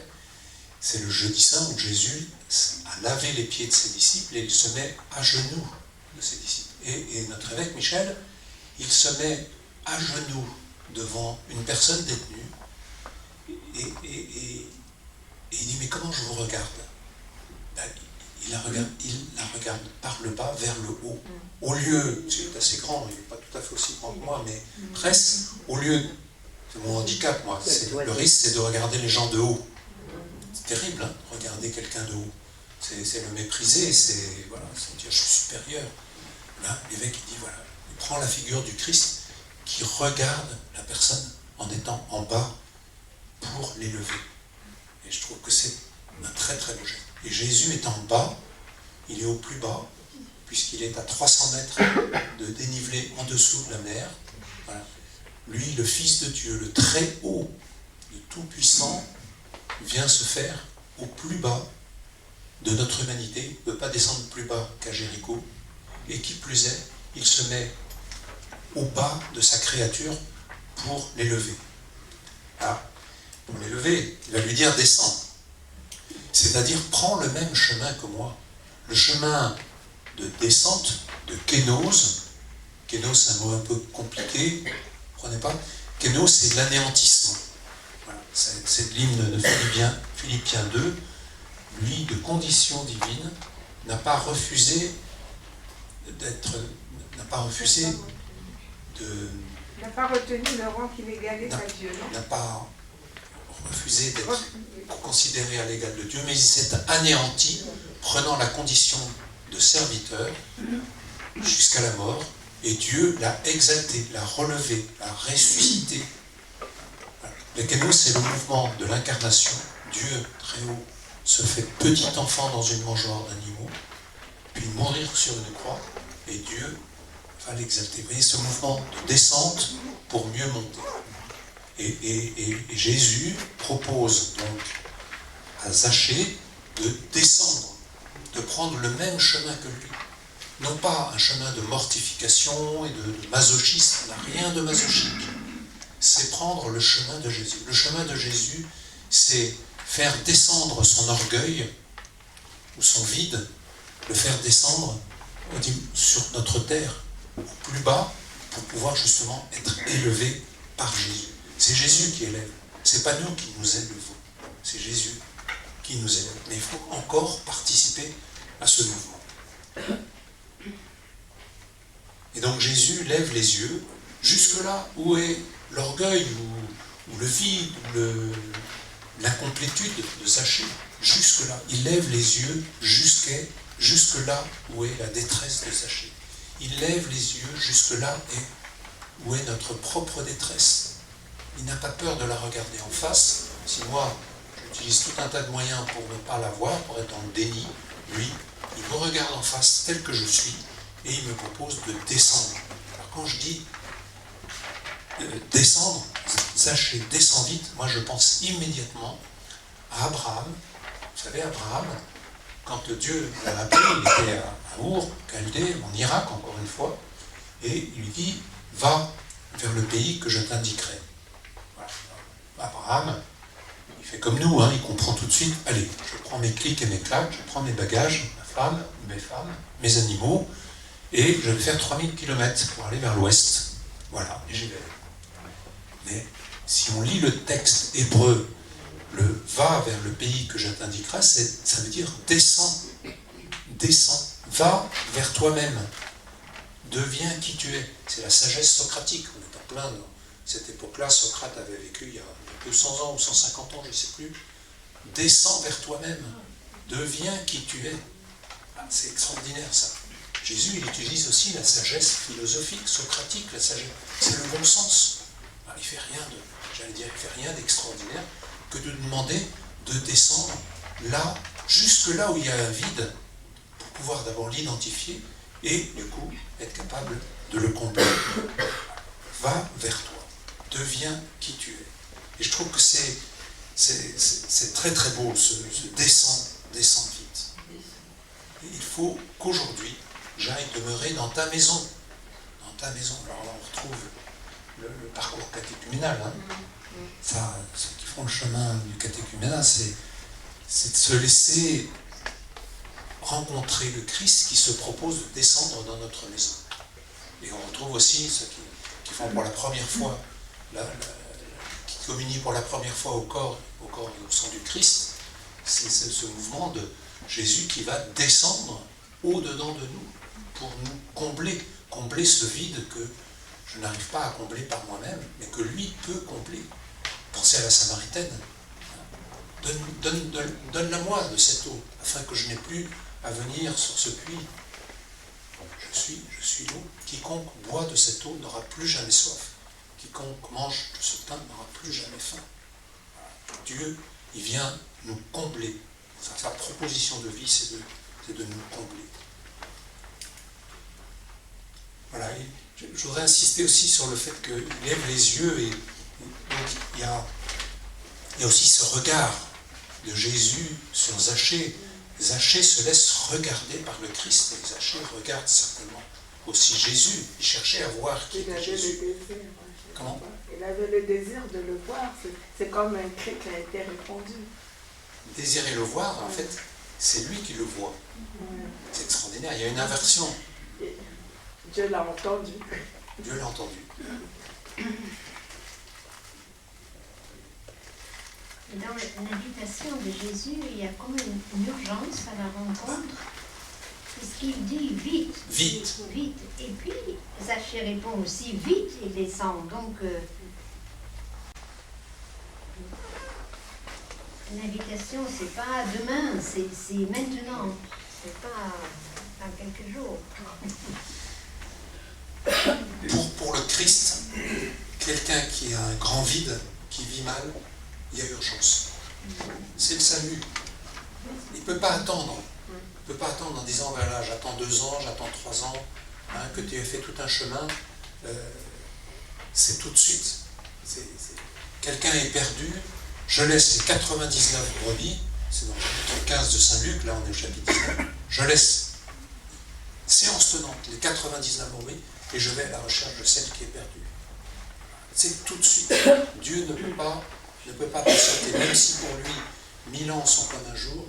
c'est le jeudi saint où Jésus a lavé les pieds de ses disciples et il se met à genoux de ses disciples. Et notre évêque Michel, il se met à genoux devant une personne détenue et il dit « Mais comment je vous regarde ?» il la regarde par le bas vers le haut. Au lieu, c'est assez grand, il n'est pas tout à fait aussi grand que moi, mais presque, au lieu, c'est mon handicap moi, le risque c'est de regarder les gens de haut. C'est terrible, hein, regarder quelqu'un de haut. C'est le mépriser, c'est voilà, dire je suis supérieur. Là, l'évêque il dit voilà, il prend la figure du Christ qui regarde la personne en étant en bas pour l'élever. Et je trouve que c'est un très très beau geste. Et Jésus est en bas, il est au plus bas, puisqu'il est à 300 mètres de dénivelé en dessous de la mer. Voilà. Lui, le Fils de Dieu, le très haut, le tout-puissant, vient se faire au plus bas de notre humanité. Il ne peut pas descendre plus bas qu'à Jéricho. Et qui plus est, il se met au bas de sa créature pour l'élever. Ah, pour l'élever, il va lui dire « descends ». C'est-à-dire, prends le même chemin que moi. le chemin de descente, de kénose. Kénose, c'est un mot un peu compliqué, vous ne comprenez pas? Kénose, c'est de l'anéantissement. Voilà. C'est l'hymne de Philippiens 2. Lui, de condition divine, n'a pas refusé n'a pas retenu le rang qui l'égalait à Dieu, non? N'a pas refusé d'être considéré à l'égal de Dieu, mais il s'est anéanti, prenant la condition de serviteur jusqu'à la mort, et Dieu l'a exalté, l'a relevé, l'a ressuscité. Le kénos, c'est le mouvement de l'incarnation. Dieu, très haut, se fait petit enfant dans une mangeoire d'animaux, puis mourir sur une croix, et Dieu va l'exalter. Vous voyez ce mouvement de descente pour mieux monter. Et Jésus propose donc à Zachée de descendre, de prendre le même chemin que lui. Non pas un chemin de mortification et de masochisme, rien de masochique. C'est prendre le chemin de Jésus. Le chemin de Jésus, c'est faire descendre son orgueil ou son vide, le faire descendre sur notre terre, plus bas, pour pouvoir justement être élevé par Jésus. C'est Jésus qui élève, c'est pas nous qui nous élevons, c'est Jésus qui nous élève. Mais il faut encore participer à ce mouvement. Et donc Jésus lève les yeux jusque là où est l'orgueil, ou le vide, ou l'incomplétude de Zachée. Jusque là, il lève les yeux jusque là où est la détresse de Zachée. Il lève les yeux jusque là où est notre propre détresse. Il n'a pas peur de la regarder en face. Si moi, j'utilise tout un tas de moyens pour ne pas la voir, pour être dans le déni, lui, il me regarde en face tel que je suis et il me propose de descendre. Alors quand je dis descendre, Zachée, descends vite, moi je pense immédiatement à Abraham. Vous savez, Abraham, quand Dieu l'a appelé, il était à Our, Chaldée, en Irak encore une fois, et il lui dit, va vers le pays que je t'indiquerai. Voilà. Abraham, il fait comme nous, il comprend tout de suite, allez, je prends mes clics et mes claques, je prends mes bagages, ma femme, mes animaux, et je vais faire 3000 km pour aller vers l'ouest. Voilà, et j'y vais. Mais si on lit le texte hébreu, le va vers le pays que je t'indiquerai, ça veut dire descends, va vers toi-même, deviens qui tu es. C'est la sagesse socratique. On est en plein dans cette époque-là. Socrate avait vécu il y a 200 ans ou 150 ans, je ne sais plus. Descends vers toi-même, deviens qui tu es. C'est extraordinaire ça. Jésus, il utilise aussi la sagesse philosophique, socratique, la sagesse. C'est le bon sens. Il ne fait rien d'extraordinaire que de demander de descendre là, jusque là où il y a un vide, pour pouvoir d'abord l'identifier et du coup être capable de le combler. Va vers toi, deviens qui tu es. Et je trouve que c'est très très beau, ce descends vite. Et il faut qu'aujourd'hui, j'aille demeurer dans ta maison. Dans ta maison. Alors là, on retrouve le parcours catéchuménal. Ça, ceux qui font le chemin du catéchuménat, c'est de se laisser rencontrer le Christ qui se propose de descendre dans notre maison. Et on retrouve aussi ceux qui font pour la première fois, qui communient pour la première fois au corps et au sang du Christ. C'est ce mouvement de Jésus qui va descendre au-dedans de nous pour nous combler ce vide que je n'arrive pas à combler par moi-même, mais que lui peut combler. Pensez à la Samaritaine. Donne-la-moi de cette eau, afin que je n'ai plus à venir sur ce puits. Je suis l'eau. Quiconque boit de cette eau n'aura plus jamais soif. Quiconque mange de ce pain n'aura plus jamais faim. Dieu, il vient nous combler. Sa proposition de vie, c'est de nous combler. Voilà. Et je voudrais insister aussi sur le fait qu'il lève les yeux et donc il y a aussi ce regard de Jésus sur Zachée. Zachée se laisse regarder par le Christ et Zachée regarde certainement aussi Jésus. Il cherchait à voir qui était Jésus. Comment ? Il avait le désir de le voir. C'est comme un cri qui a été répondu. Désirer le voir, en fait, c'est lui qui le voit. C'est extraordinaire, il y a une inversion. Dieu l'a entendu. Dieu l'a entendu. Dans l'invitation de Jésus, il y a comme une urgence à la rencontre. Puisqu'il dit vite. Vite. Vite. Et puis, Zachée répond aussi vite et descend. Donc, l'invitation, c'est pas demain, c'est maintenant. C'est pas dans quelques jours. Pour le Christ, quelqu'un qui a un grand vide, qui vit mal, il y a urgence. C'est le salut. Il ne peut pas attendre. Il ne peut pas attendre en disant, voilà, j'attends 2 ans, j'attends 3 ans, hein, que tu aies fait tout un chemin. C'est tout de suite. Quelqu'un est perdu, je laisse les 99 brebis, c'est dans le chapitre 15 de Saint-Luc, là on est au chapitre 19, je laisse, séance tenante, les 99 brebis, et je vais à la recherche de celle qui est perdue. C'est tout de suite. Dieu ne peut pas patienter, même si pour lui 1000 ans sont comme un jour,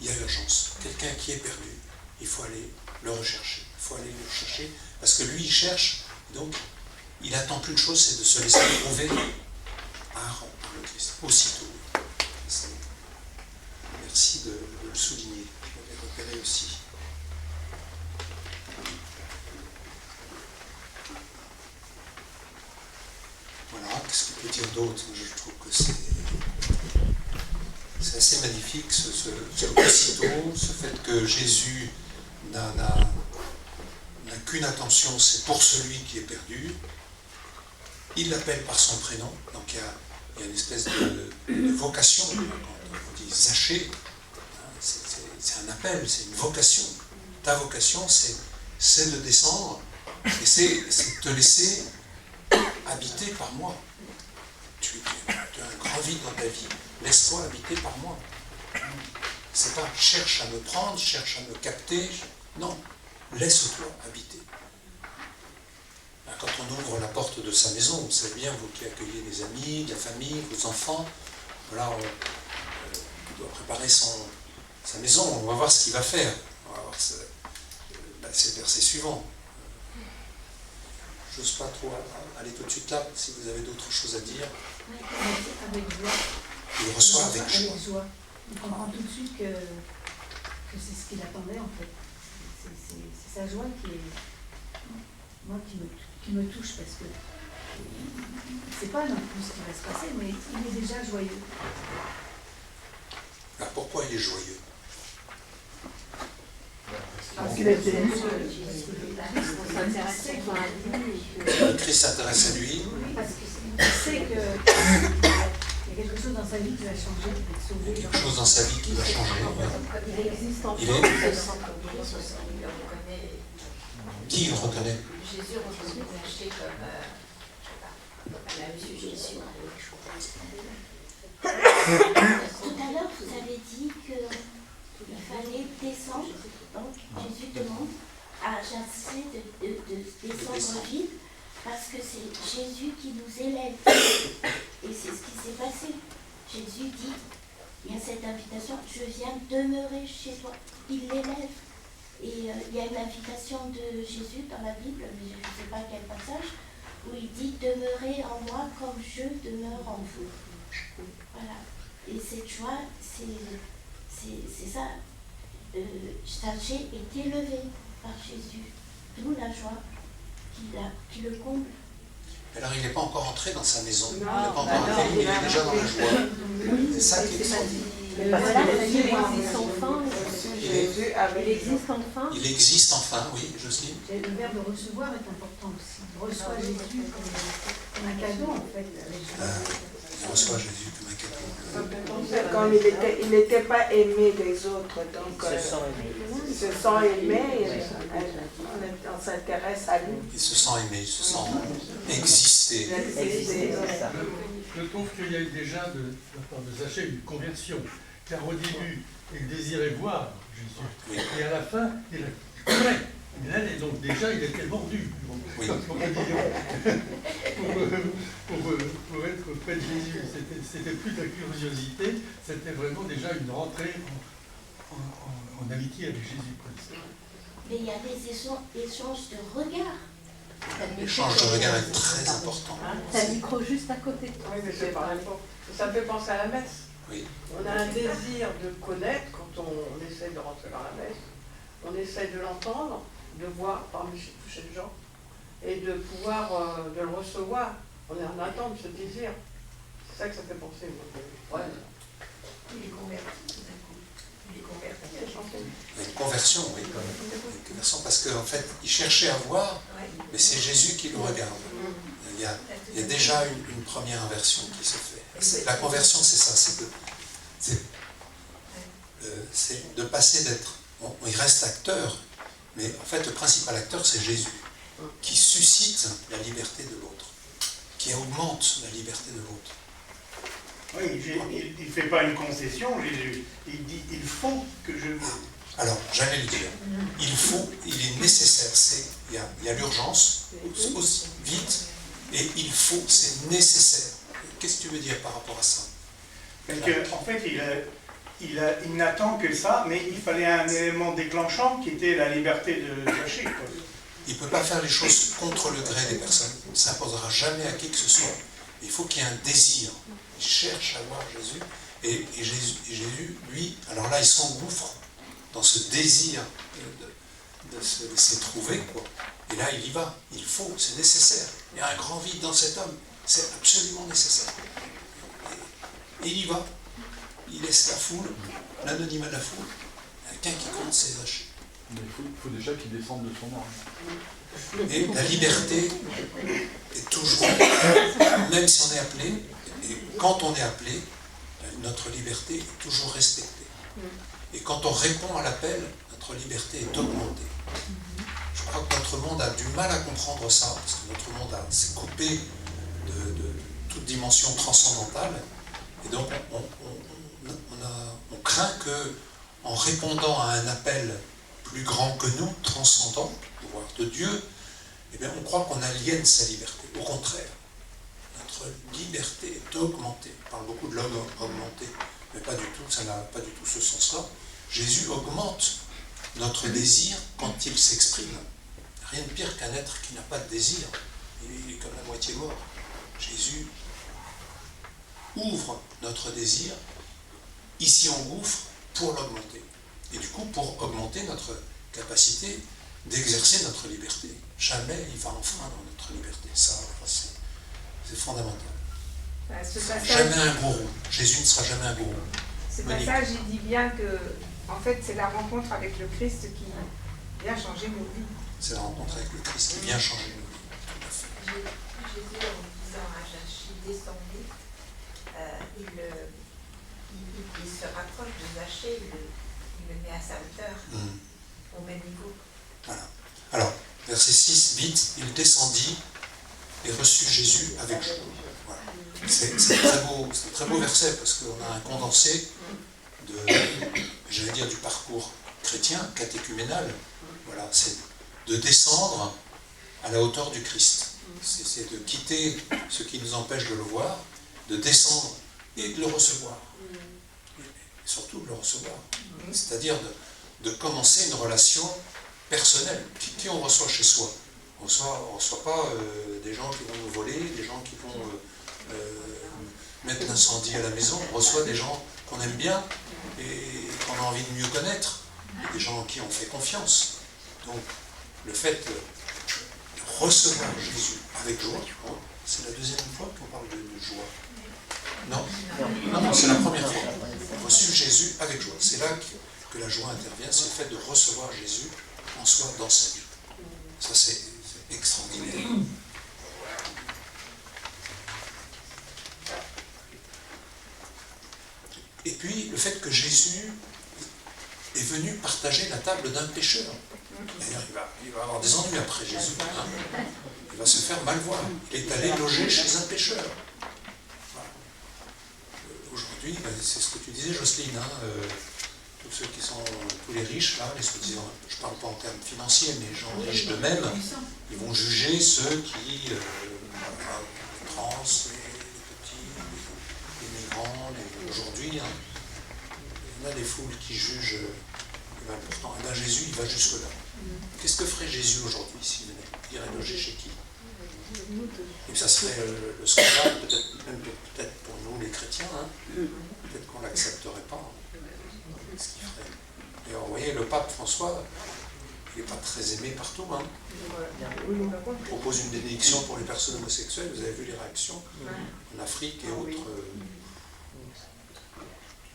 il y a urgence. Quelqu'un qui est perdu, il faut aller le rechercher. Il faut aller le rechercher, parce que lui il cherche, donc il attend qu'une chose, c'est de se laisser trouver par le Christ, aussitôt. Merci de le souligner, je l'avais repéré aussi. Voilà, qu'est-ce qu'on peut dire d'autre? Je trouve que c'est assez magnifique, ce aussitôt, ce fait que Jésus n'a qu'une attention, c'est pour celui qui est perdu. Il l'appelle par son prénom, donc il y a une espèce de vocation. Quand on dit Zachée, c'est un appel, c'est une vocation. Ta vocation, c'est de descendre, et c'est de te laisser habiter par moi. Tu as un grand vide dans ta vie, laisse-toi habiter par moi. C'est pas cherche à me prendre, cherche à me capter, non, laisse-toi habiter. Quand on ouvre la porte de sa maison, vous savez bien, vous qui accueillez des amis, de la famille, vos enfants, voilà, on doit préparer sa maison, on va voir ce qu'il va faire. On va voir c'est le verset suivant. J'ose pas trop aller tout de suite là, si vous avez d'autres choses à dire. Avec joie. Il reçoit avec joie. Il comprend tout de suite que c'est ce qu'il attendait en fait. C'est sa joie qui me touche, parce que c'est pas non plus ce qui va se passer, mais il est déjà joyeux. Alors pourquoi il est joyeux? Parce que le Christ s'intéresse à lui. Parce qu'il sait qu'il y a quelque chose dans sa vie qui va changer, qui va être sauvé. Quelque chose dans sa vie qui va changer. Il existe en Il France, est il le reconnaît. Qui le reconnaît? Jésus reconnaît Zachée comme elle a vu Jésus dans les choses. Tout à l'heure, vous avez dit qu'il fallait descendre. Donc, Jésus demande à Zachée de descendre vite, parce que c'est Jésus qui nous élève. Et c'est ce qui s'est passé. Jésus dit, il y a cette invitation, je viens demeurer chez toi. Il l'élève. Et il y a une invitation de Jésus dans la Bible, mais je ne sais pas quel passage, où il dit « Demeurez en moi comme je demeure en vous ». Voilà. Et cette joie, c'est ça. Zachée est élevé par Jésus. D'où la joie qui le comble. Alors il n'est pas encore entré dans sa maison. Il n'est pas encore entré, il est déjà dans la joie. C'est ça qui est extraordinaire. Il existe enfin. Il existe enfin, oui, Jocelyne. Le verbe recevoir est important aussi. Il reçoit Jésus comme un cadeau en fait. Il reçoit Jésus comme un cadeau. Comme il n'était pas aimé des autres, donc il se sent aimé, on s'intéresse à lui. Il se sent aimé, il se sent exister. Je trouve qu'il y a eu déjà de la part de Zachée une conversion. Car au début, il désirait voir Jésus. Oui. Et à la fin, il est prêt. Il allait, donc déjà, il était mordu. Oui. Pour être près de Jésus. C'était plus de la curiosité, c'était vraiment déjà une rentrée en amitié avec Jésus-Christ. Mais il y a des échanges de regards. L'échange de regard est très important. T'as le micro juste à côté. Oui, mais c'est pareil. Ça me fait penser à la messe. Oui. On a un désir de connaître quand on essaie de rentrer dans la messe. On essaie de l'entendre, de voir parmi tous ces gens et de pouvoir de le recevoir. On est en attente de ce désir. C'est ça que ça fait penser. Ouais. Il est converti tout d'un coup. Il est converti. Il y a une conversion, oui. Une conversion parce qu'en fait, il cherchait à voir, mais c'est Jésus qui le regarde. Il y a déjà une première inversion qui se fait. La conversion, c'est ça, c'est de passer d'être... il reste acteur, mais en fait, le principal acteur, c'est Jésus, qui suscite la liberté de l'autre, qui augmente la liberté de l'autre. Oui, il ne fait pas une concession, Jésus. Il dit, il faut que je... Alors, j'allais le dire. Il est nécessaire. Il y a l'urgence, aussi vite, et il faut, c'est nécessaire. Qu'est-ce que tu veux dire par rapport à ça? Parce qu'en fait, il n'attend que ça, mais il fallait un élément déclenchant qui était la liberté de Zachée. Il ne peut pas faire les choses contre le gré des personnes. Il ne s'imposera jamais à qui que ce soit. Il faut qu'il y ait un désir. Il cherche à voir Jésus. Et Jésus, lui, alors là, il s'engouffre dans ce désir de se laisser trouver, quoi. Et là, il y va. Il faut, c'est nécessaire. Il y a un grand vide dans cet homme. C'est absolument nécessaire. Et il y va. Il laisse la foule, l'anonymat de la foule. Il y a quelqu'un qui compte ses achats. Mais il faut déjà qu'il descende de son âme. Et la liberté est toujours, même si on est appelé, et quand on est appelé, notre liberté est toujours respectée. Et quand on répond à l'appel, notre liberté est augmentée. Je crois que notre monde a du mal à comprendre ça, parce que notre monde s'est coupé de toute dimension transcendantale. Et donc on craint que, en répondant à un appel plus grand que nous, transcendant, pouvoir de Dieu, eh bien, on croit qu'on aliène sa liberté. Au contraire, notre liberté est augmentée. On parle beaucoup de l'homme augmenté, mais pas du tout, ça n'a pas du tout ce sens-là. Jésus augmente notre désir quand il s'exprime. Rien de pire qu'un être qui n'a pas de désir. Il est comme la moitié mort. Jésus ouvre notre désir, il s'y engouffre pour l'augmenter. Et du coup, pour augmenter notre capacité d'exercer notre liberté. Jamais il va enfreindre notre liberté. Ça, c'est fondamental. Jamais un gourou. Jésus ne sera jamais un gourou. Ce passage, il dit bien que, en fait, c'est la rencontre avec le Christ qui vient changer nos vies. C'est la rencontre avec le Christ qui vient changer nos vies. Tout à fait. Jésus, en disant à Zachée, descendez, il se rapproche de Zachée, il le met à sa hauteur, au même niveau. Voilà. Alors, verset 6, vite, il descendit et reçut Jésus avec joie. Voilà. C'est un très beau verset parce qu'on a un condensé du parcours chrétien, catéchuménal. Voilà, c'est de descendre à la hauteur du Christ. C'est de quitter ce qui nous empêche de le voir, de descendre et de le recevoir. Et surtout de le recevoir. C'est-à-dire de commencer une relation personnelle. Qui on reçoit chez soi? On ne reçoit pas des gens qui vont nous voler, des gens qui vont mettre l'incendie à la maison. On reçoit des gens qu'on aime bien et qu'on a envie de mieux connaître, et des gens en qui on fait confiance. Donc, le fait de recevoir Jésus avec joie, c'est la deuxième fois qu'on parle de joie. Non, c'est la première fois. Reçu Jésus avec joie. C'est là que la joie intervient, c'est le fait de recevoir Jésus en soi dans sa vie. Ça, c'est extraordinaire. Et puis, le fait que Jésus est venu partager la table d'un pécheur. D'ailleurs, il va avoir des ennuis après Jésus. Hein. Il va se faire mal voir. Il est allé loger chez un pécheur. Voilà. Aujourd'hui, c'est ce que tu disais, Jocelyne. Tous ceux qui sont, tous les riches, là, les soi-disant, je ne parle pas en termes financiers, mais les gens riches d'eux-mêmes, ils vont juger ceux qui, les trans, les petits, les migrants, aujourd'hui, il y en a des foules qui qui juge important. Et bien Jésus, il va jusque-là. Qu'est-ce que ferait Jésus aujourd'hui s'il venait? Il irait loger chez qui? Et ça serait le scandale, peut-être pour nous les chrétiens, hein. Peut-être qu'on ne l'accepterait pas. Ce qu'il ferait. Et alors, vous voyez, le pape François, il n'est pas très aimé partout. Hein. Il propose une bénédiction pour les personnes homosexuelles. Vous avez vu les réactions en Afrique et autres.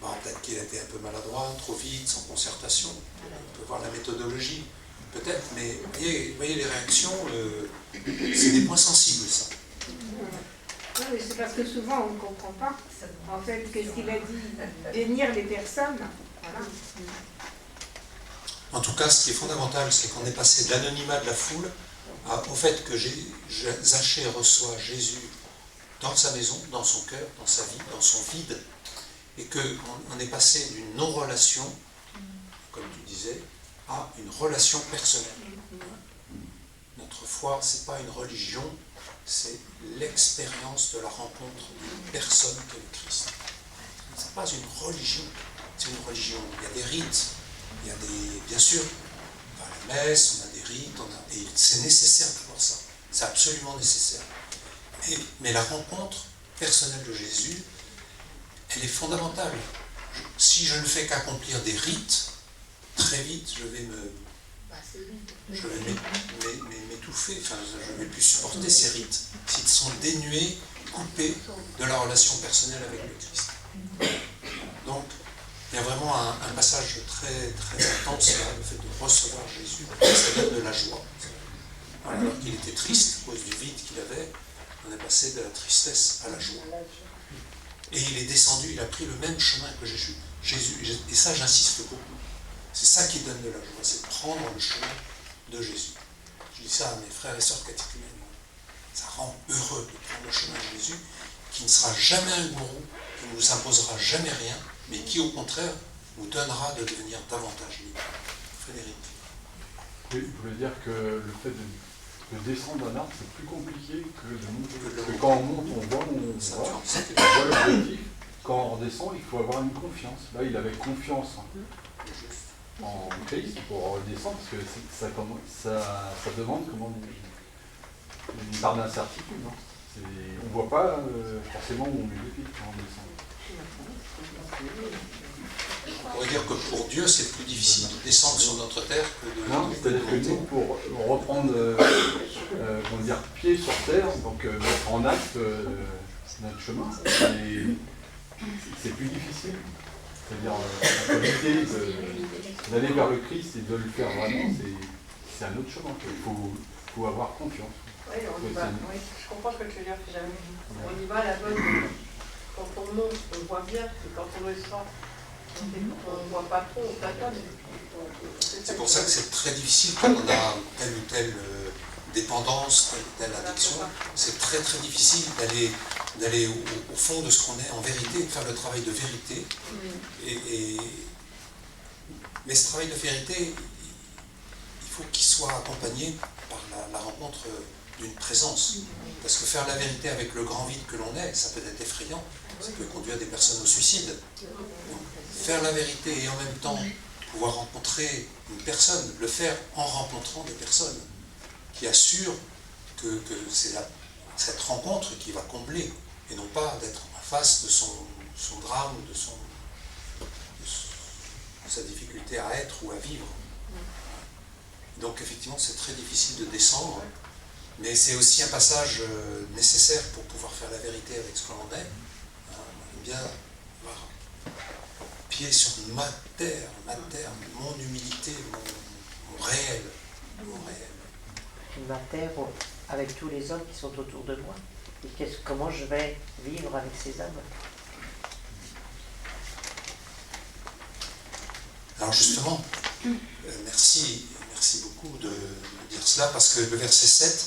Bon, peut-être qu'il a été un peu maladroit, trop vite, sans concertation. On peut voir la méthodologie, peut-être, mais vous voyez les réactions, c'est des points sensibles, ça. Non, mais c'est parce que souvent on ne comprend pas. En fait, qu'est-ce qu'il a dit? Bénir les personnes. Voilà. En tout cas, ce qui est fondamental, c'est qu'on est passé de l'anonymat de la foule au fait que Zachée reçoit Jésus dans sa maison, dans son cœur, dans sa vie, dans son vide, et qu'on est passé d'une non-relation, comme tu disais, à une relation personnelle. Notre foi, ce n'est pas une religion, c'est l'expérience de la rencontre d'une personne qu'est le Christ. Ce n'est pas une religion, c'est une religion. Il y a des rites, il y a bien sûr, on va à la messe, on a des rites, et c'est nécessaire d'avoir ça. C'est absolument nécessaire. Mais la rencontre personnelle de Jésus, elle est fondamentale. Si je ne fais qu'accomplir des rites, très vite, je vais m'étouffer, enfin, je ne vais plus supporter ces rites, s'ils sont dénués, coupés de la relation personnelle avec le Christ. Donc, il y a vraiment un passage très, très intense là, le fait de recevoir Jésus, ça donne de la joie. Alors qu'il était triste à cause du vide qu'il avait, on est passé de la tristesse à la joie. Et il est descendu, il a pris le même chemin que Jésus. Et ça, j'insiste beaucoup. C'est ça qui donne de la joie, c'est prendre le chemin de Jésus. Je dis ça à mes frères et sœurs catéchumènes. Ça rend heureux de prendre le chemin de Jésus, qui ne sera jamais un gourou, qui ne vous imposera jamais rien, mais qui, au contraire, vous donnera de devenir davantage libre. Frédéric. Oui, je voulais dire que le fait de descendre d'un arbre, c'est plus compliqué que de monter. Parce que quand on monte, on voit l'objectif. Quand on redescend, il faut avoir une confiance. Là, il avait confiance en Christ pour redescendre, parce que ça demande une part d'incertitude. On ne voit pas forcément où on met les pieds quand on descend. On pourrait dire que pour Dieu, c'est plus difficile de descendre sur notre terre que de... Non, c'est-à-dire que nous, pour reprendre pied sur terre, donc mettre en acte notre chemin, c'est plus difficile. C'est-à-dire l'idée d'aller vers le Christ et de le faire vraiment, c'est un autre chemin. Il faut avoir confiance. Oui, on y va. Oui, je comprends ce que tu veux dire, finalement. On y va à la bonne. Quand on monte, on voit bien, et quand on descend, on ne voit pas trop, on tâtonne. C'est pour ça que c'est très difficile quand on a telle ou telle dépendance, telle ou telle addiction. C'est très très difficile d'aller au fond de ce qu'on est en vérité, de faire le travail de vérité. Mais ce travail de vérité, il faut qu'il soit accompagné par la rencontre d'une présence. Parce que faire la vérité avec le grand vide que l'on est, ça peut être effrayant, ça peut conduire des personnes au suicide. Donc, faire la vérité et en même temps pouvoir rencontrer une personne, le faire en rencontrant des personnes qui assurent que c'est cette rencontre qui va combler, et non pas d'être en face de son drame, de sa difficulté à être ou à vivre. Donc effectivement, c'est très difficile de descendre, mais c'est aussi un passage nécessaire pour pouvoir faire la vérité avec ce que l'on est. On aime bien avoir pied sur ma terre, mon humilité, mon réel. Ma terre avec tous les hommes qui sont autour de moi. Et comment je vais vivre avec ces hommes? Alors justement, merci beaucoup de dire cela, parce que le verset 7,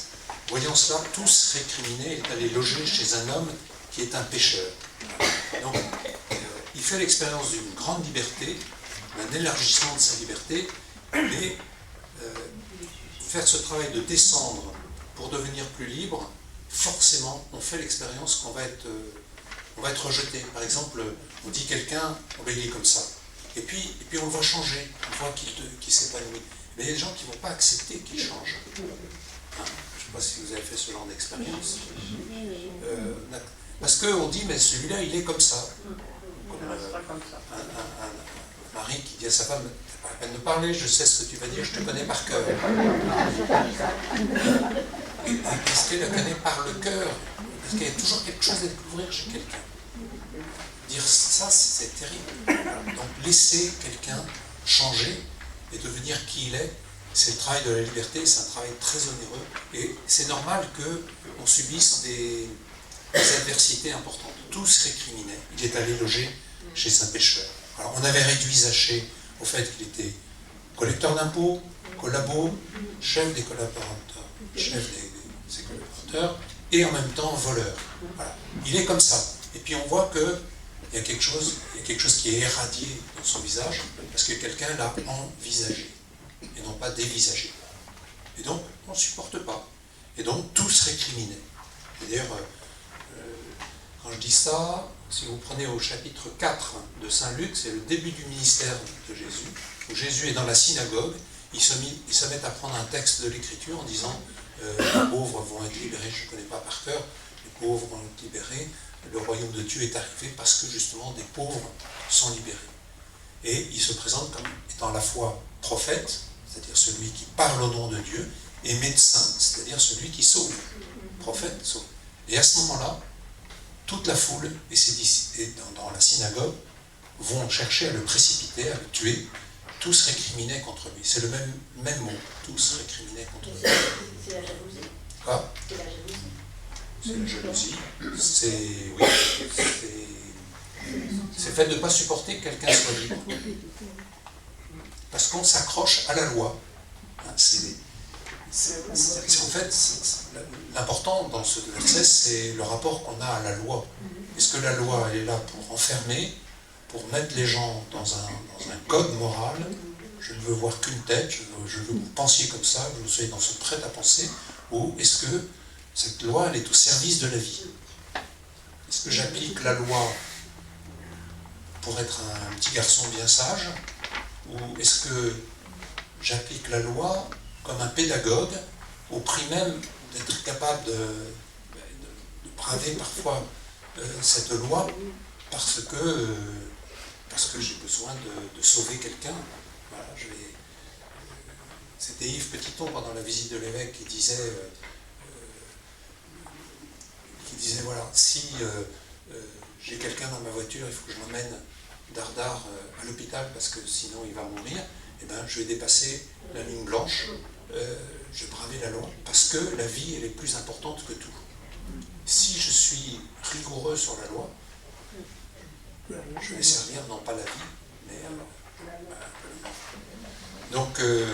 voyant cela, tous récriminés est allé loger chez un homme qui est un pécheur. Donc, il fait l'expérience d'une grande liberté, d'un élargissement de sa liberté, mais faire ce travail de descendre pour devenir plus libre, forcément, on fait l'expérience qu'on va être rejeté. Par exemple, on dit quelqu'un, il est comme ça. Et puis on le voit changer, on voit qu'il s'épanouit. Mais il y a des gens qui ne vont pas accepter qu'il change. Hein, je ne sais pas si vous avez fait ce genre d'expérience. Parce qu'on dit, mais celui-là, il est comme ça. Un mari qui dit à sa femme, t'as pas la peine de parler, je sais ce que tu vas dire, je te connais par cœur. Est-ce qu'elle la connaît par le cœur? Parce qu'il y a toujours quelque chose à découvrir chez quelqu'un. Dire ça, c'est terrible. Donc laisser quelqu'un changer et devenir qui il est, c'est le travail de la liberté, c'est un travail très onéreux. Et c'est normal qu'on subisse des adversités importantes. Tous récriminaient. Il est allé loger chez un pêcheur. Alors on avait réduit Zachée au fait qu'il était collecteur d'impôts, collabo, chef des collaborateurs, ses collaborateurs, et en même temps voleur. Voilà. Il est comme ça. Et puis on voit qu'il y a quelque chose qui est irradié dans son visage, parce que quelqu'un l'a envisagé, et non pas dévisagé. Et donc, on ne supporte pas. Et donc, tous récriminaient. Et d'ailleurs, quand je dis ça, si vous prenez au chapitre 4 de Saint Luc, c'est le début du ministère de Jésus, où Jésus est dans la synagogue, il se met à prendre un texte de l'Écriture en disant les pauvres vont être libérés, je ne connais pas par cœur, les pauvres vont être libérés, le royaume de Dieu est arrivé parce que justement des pauvres sont libérés. Et il se présente comme étant à la fois prophète, c'est-à-dire celui qui parle au nom de Dieu, et médecin, c'est-à-dire celui qui sauve. Prophète, sauve. Et à ce moment-là, toute la foule et ses disciples dans la synagogue vont chercher à le précipiter, à le tuer. Tous récriminaient contre lui. C'est le même mot. Tous récriminaient contre lui. C'est la jalousie. Quoi? C'est la jalousie. C'est la jalousie. C'est le fait de ne pas supporter que quelqu'un soit libre. Parce qu'on s'accroche à la loi. En fait, l'important dans ce verset, c'est le rapport qu'on a à la loi. Est-ce que la loi, elle est là pour enfermer, pour mettre les gens dans un code moral? Je ne veux voir qu'une tête, je veux que vous pensiez comme ça, que vous soyez dans ce prêt à penser, ou est-ce que cette loi, elle est au service de la vie? Est-ce que j'applique la loi pour être un petit garçon bien sage, ou est-ce que j'applique la loi comme un pédagogue au prix même d'être capable de braver parfois cette loi parce que j'ai besoin de sauver quelqu'un? Voilà, c'était Yves Petiton pendant la visite de l'évêque qui disait voilà, si j'ai quelqu'un dans ma voiture, il faut que je l'emmène dardard à l'hôpital parce que sinon il va mourir, eh ben, je vais dépasser la ligne blanche, je vais braver la loi, parce que la vie, elle est plus importante que tout. Si je suis rigoureux sur la loi, je vais servir non pas la vie, mais donc je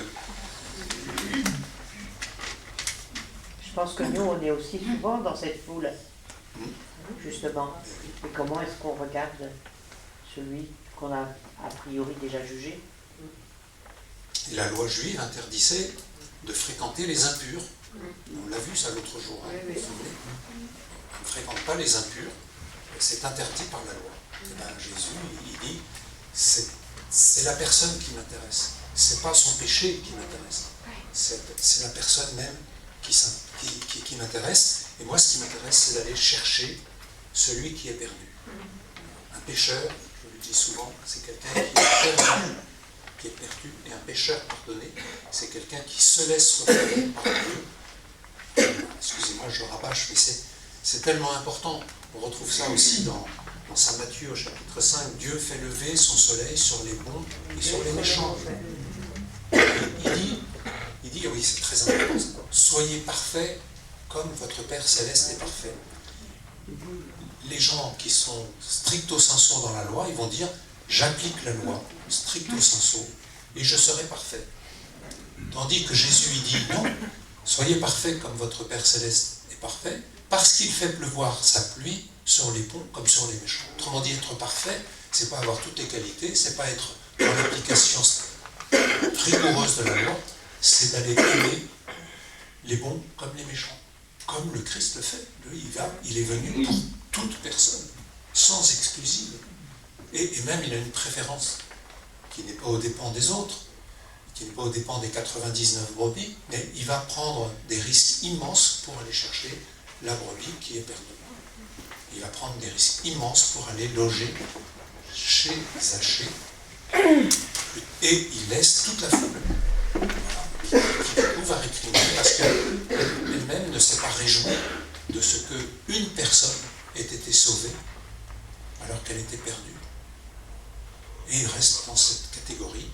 pense que nous, on est aussi souvent dans cette foule, justement. Et comment est-ce qu'on regarde celui qu'on a a priori déjà jugé? Et la loi juive interdisait de fréquenter les impurs. On l'a vu ça l'autre jour. Hein, on ne fréquente pas les impurs, c'est interdit par la loi. Et bien, Jésus, il dit, c'est la personne qui m'intéresse. C'est pas son péché qui m'intéresse. C'est la personne même qui m'intéresse. Et moi, ce qui m'intéresse, c'est d'aller chercher celui qui est perdu. Un pécheur, je le dis souvent, c'est quelqu'un qui est perdu, et un pécheur pardonné, c'est quelqu'un qui se laisse refaire par Dieu. Excusez-moi, je rabâche, mais c'est tellement important. On retrouve ça aussi dans Saint Matthieu au chapitre 5. Dieu fait lever son soleil sur les bons et sur les méchants. Il dit, oui, c'est très important, soyez parfaits comme votre Père Céleste est parfait. Les gens qui sont stricto sensu dans la loi, ils vont dire, j'applique la loi stricto sensu et je serai parfait. Tandis que Jésus, il dit, non, soyez parfaits comme votre Père Céleste est parfait, parce qu'il fait pleuvoir sa pluie sur les bons comme sur les méchants. Autrement dit, être parfait, c'est pas avoir toutes les qualités, c'est pas être dans l'application rigoureuse de la loi, c'est d'aller aimer les bons comme les méchants, comme le Christ le fait. Lui, il est venu pour toute personne, sans exclusive. Et même, il a une préférence. qui n'est pas aux dépens des autres, qui n'est pas aux dépens des 99 brebis, mais il va prendre des risques immenses pour aller chercher la brebis qui est perdue. Il va prendre des risques immenses pour aller loger chez Zachée, et il laisse toute la foule, voilà, qui du coup va récriminer parce qu'elle-même ne s'est pas réjouie de ce qu'une personne ait été sauvée alors qu'elle était perdue. Et il reste dans cette catégorie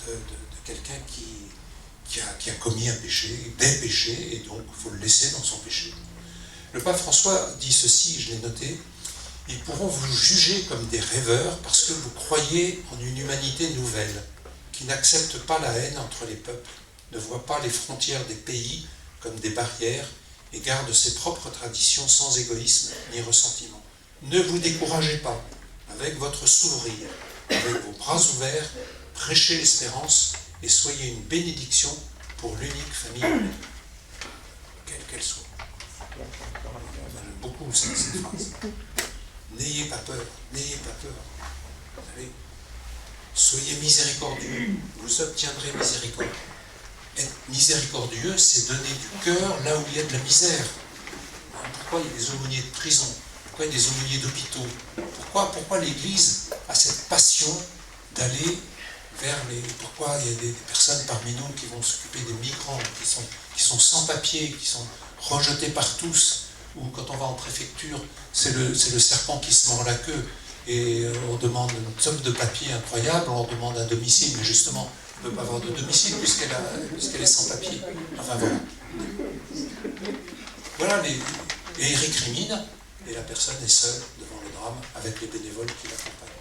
de quelqu'un qui a commis un péché, des péchés, et donc il faut le laisser dans son péché. Le pape François dit ceci, je l'ai noté: ils pourront vous juger comme des rêveurs parce que vous croyez en une humanité nouvelle, qui n'accepte pas la haine entre les peuples, ne voit pas les frontières des pays comme des barrières et garde ses propres traditions sans égoïsme ni ressentiment. Ne vous découragez pas, avec votre sourire, avec vos bras ouverts, prêchez l'espérance et soyez une bénédiction pour l'unique famille humaine, quelle qu'elle soit. J'aime beaucoup cette phrase. N'ayez pas peur, n'ayez pas peur. Vous savez, soyez miséricordieux, vous obtiendrez miséricorde. Être miséricordieux, c'est donner du cœur là où il y a de la misère. Pourquoi il y a des aumôniers de prison? Pourquoi il y a des aumôniers d'hôpitaux? Pourquoi l'Église a cette passion d'aller vers les... Pourquoi il y a des personnes parmi nous qui vont s'occuper des migrants, qui sont sans papier, qui sont rejetés par tous, ou quand on va en préfecture, c'est le serpent qui se mord la queue, et on demande une somme de papier incroyable, on leur demande un domicile, mais justement, on ne peut pas avoir de domicile puisqu'elle est sans papier. Enfin voilà. Voilà, et il récrimine, et la personne est seule devant le drame avec les bénévoles qui l'accompagnent.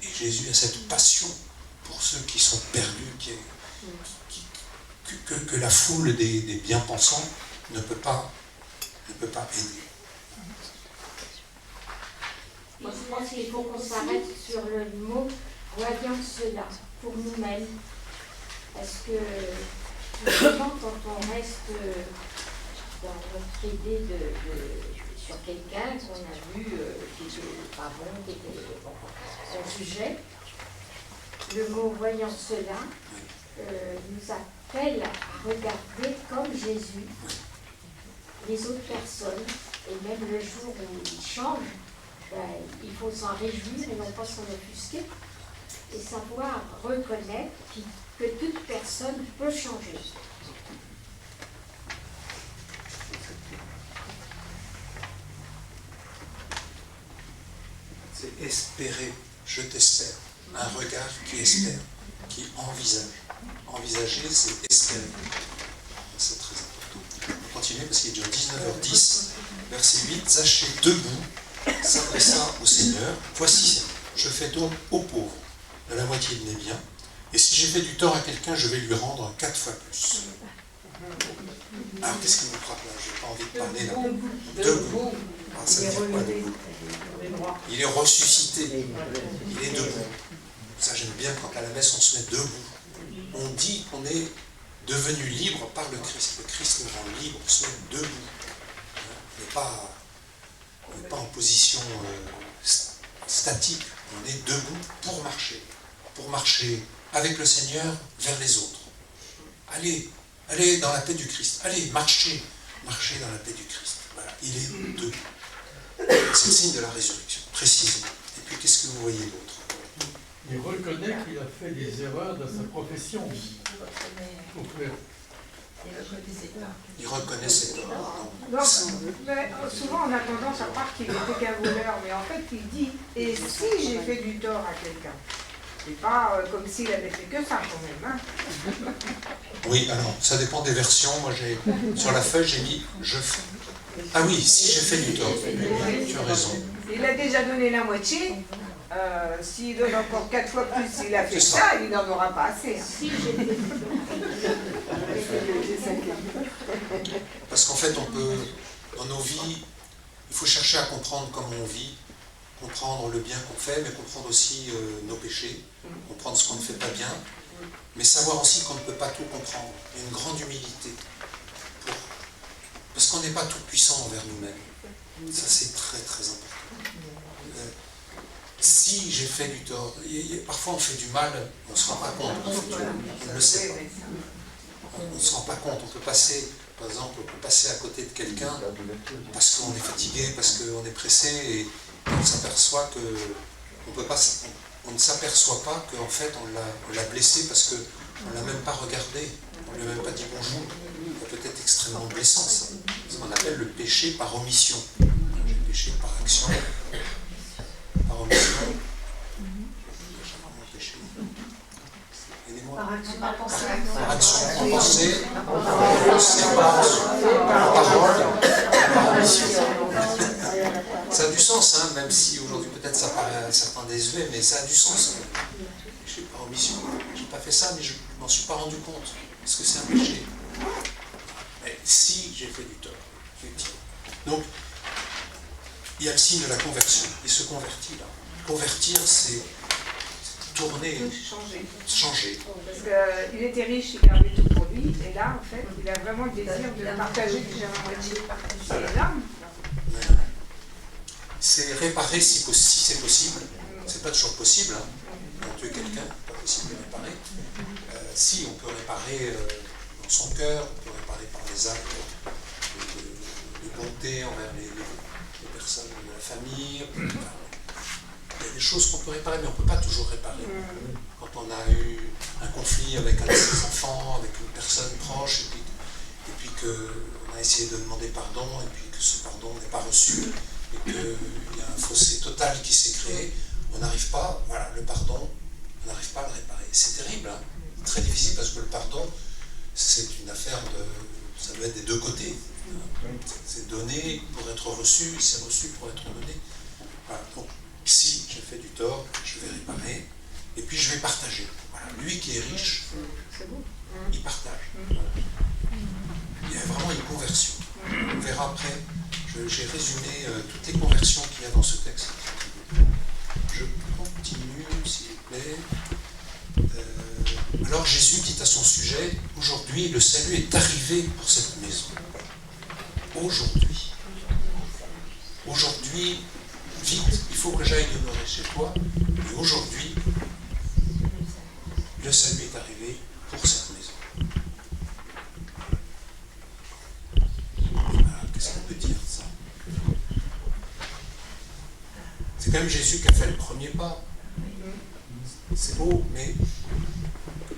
Et Jésus a cette passion pour ceux qui sont perdus, que la foule des bien-pensants ne peut pas aider. Moi, je pense qu'il faut qu'on s'arrête sur le mot « voyant cela » pour nous-mêmes. Parce que, vraiment, quand on reste dans notre idée sur quelqu'un qu'on a vu qui était pas bon, qui était son sujet, le mot « voyant cela » nous appelle à regarder comme Jésus les autres personnes, et même le jour où ils changent, il faut s'en réjouir et non pas s'en offusquer, et savoir reconnaître que toute personne peut changer. C'est espérer, je t'espère, un regard qui espère, qui envisage. Envisager, c'est espérer. C'est très important. On va continuer parce qu'il est déjà 19h10, verset 8, Zachée debout s'adressa au Seigneur, voici, je fais don aux pauvres de la moitié de mes biens, et si j'ai fait du tort à quelqu'un, je vais lui rendre 4 fois plus. Alors qu'est-ce qui vous frappe là? Je n'ai pas envie de parler là. Debout. Ah, ça veut dire quoi, debout? Il est ressuscité, il est debout. Ça j'aime bien quand à la messe on se met debout. On dit qu'on est devenu libre par le Christ. Le Christ nous rend libre, on se met debout. On n'est pas en position statique, on est debout pour marcher avec le Seigneur vers les autres. Allez dans la paix du Christ, allez, marchez dans la paix du Christ. Voilà, il est debout. C'est le signe de la résurrection, précisément. Et puis qu'est-ce que vous voyez d'autre? Il reconnaît qu'il a fait des erreurs dans sa profession. Il reconnaît ses torts. Donc, mais souvent on a tendance à croire qu'il était qu'un voleur, mais en fait il dit « et si j'ai fait du tort à quelqu'un ?» C'est pas comme s'il avait fait que ça quand même. Hein. Oui, alors ça dépend des versions. Moi sur la feuille j'ai mis « je fais ». Ah oui, si j'ai fait du tort. Tu as raison. Il a déjà donné la moitié. S'il donne encore 4 fois plus, s'il a fait ça, il n'en aura pas assez. Hein. Si Parce qu'en fait, on peut, dans nos vies, il faut chercher à comprendre comment on vit, comprendre le bien qu'on fait, mais comprendre aussi nos péchés, comprendre ce qu'on ne fait pas bien, mais savoir aussi qu'on ne peut pas tout comprendre. Il y a une grande humilité. Parce qu'on n'est pas tout puissant envers nous-mêmes. Ça, c'est très très important. Si j'ai fait du tort, parfois on fait du mal, on ne se rend pas compte, on ne le sait pas. On ne se rend pas compte, on peut passer, par exemple, on peut passer à côté de quelqu'un parce qu'on est fatigué, parce qu'on est pressé, et on s'aperçoit que on ne s'aperçoit pas qu'en fait on l'a blessé parce qu'on ne l'a même pas regardé, on ne lui a même pas dit bonjour. Ça peut être extrêmement blessant, ça. C'est ce qu'on appelle le péché par omission. Le péché par action, par omission. Par action, par pensée. Par action, en pensée, par parole, par omission. Ça a du sens, hein, même si aujourd'hui peut-être ça paraît à certains désuet, mais ça a du sens. Péché par omission. Je n'ai pas fait ça, mais je ne m'en suis pas rendu compte. Parce que c'est un péché. Mais si j'ai fait du tort, effectivement. Donc, il y a le signe de la conversion. Il se convertit là. Convertir, c'est tourner, changer. Parce qu'il était riche, il gardait tout pour lui, et là, en fait, il a vraiment le désir de partager déjà la moitié. C'est énorme. C'est réparer si c'est possible. C'est pas toujours possible. Hein. Quand tuer quelqu'un, c'est pas possible de réparer. Si, on peut réparer dans son cœur, on peut réparer par des actes de bonté envers les personnes de la famille. Il y a des choses qu'on peut réparer, mais on ne peut pas toujours réparer. Quand on a eu un conflit avec un de ses enfants, avec une personne proche, et puis qu'on a essayé de demander pardon, et puis que ce pardon n'est pas reçu, et qu'il y a un fossé total qui s'est créé, on n'arrive pas, voilà, le pardon, on n'arrive pas à le réparer. C'est terrible, hein. Très difficile parce que le pardon, c'est une affaire ça doit être des deux côtés. C'est donné pour être reçu, c'est reçu pour être donné. Voilà. Donc, si j'ai fait du tort, je vais réparer, et puis je vais partager. Voilà. Lui qui est riche, il partage. Voilà. Il y a vraiment une conversion. On verra après. J'ai résumé toutes les conversions qu'il y a dans ce texte. Je continue, s'il vous plaît. Alors Jésus dit à son sujet, aujourd'hui le salut est arrivé pour cette maison. Aujourd'hui. Aujourd'hui, vite, il faut que j'aille demeurer chez toi. Et aujourd'hui, le salut est arrivé pour cette maison. Voilà, qu'est-ce qu'on peut dire de ça? C'est quand même Jésus qui a fait le premier pas. C'est beau, mais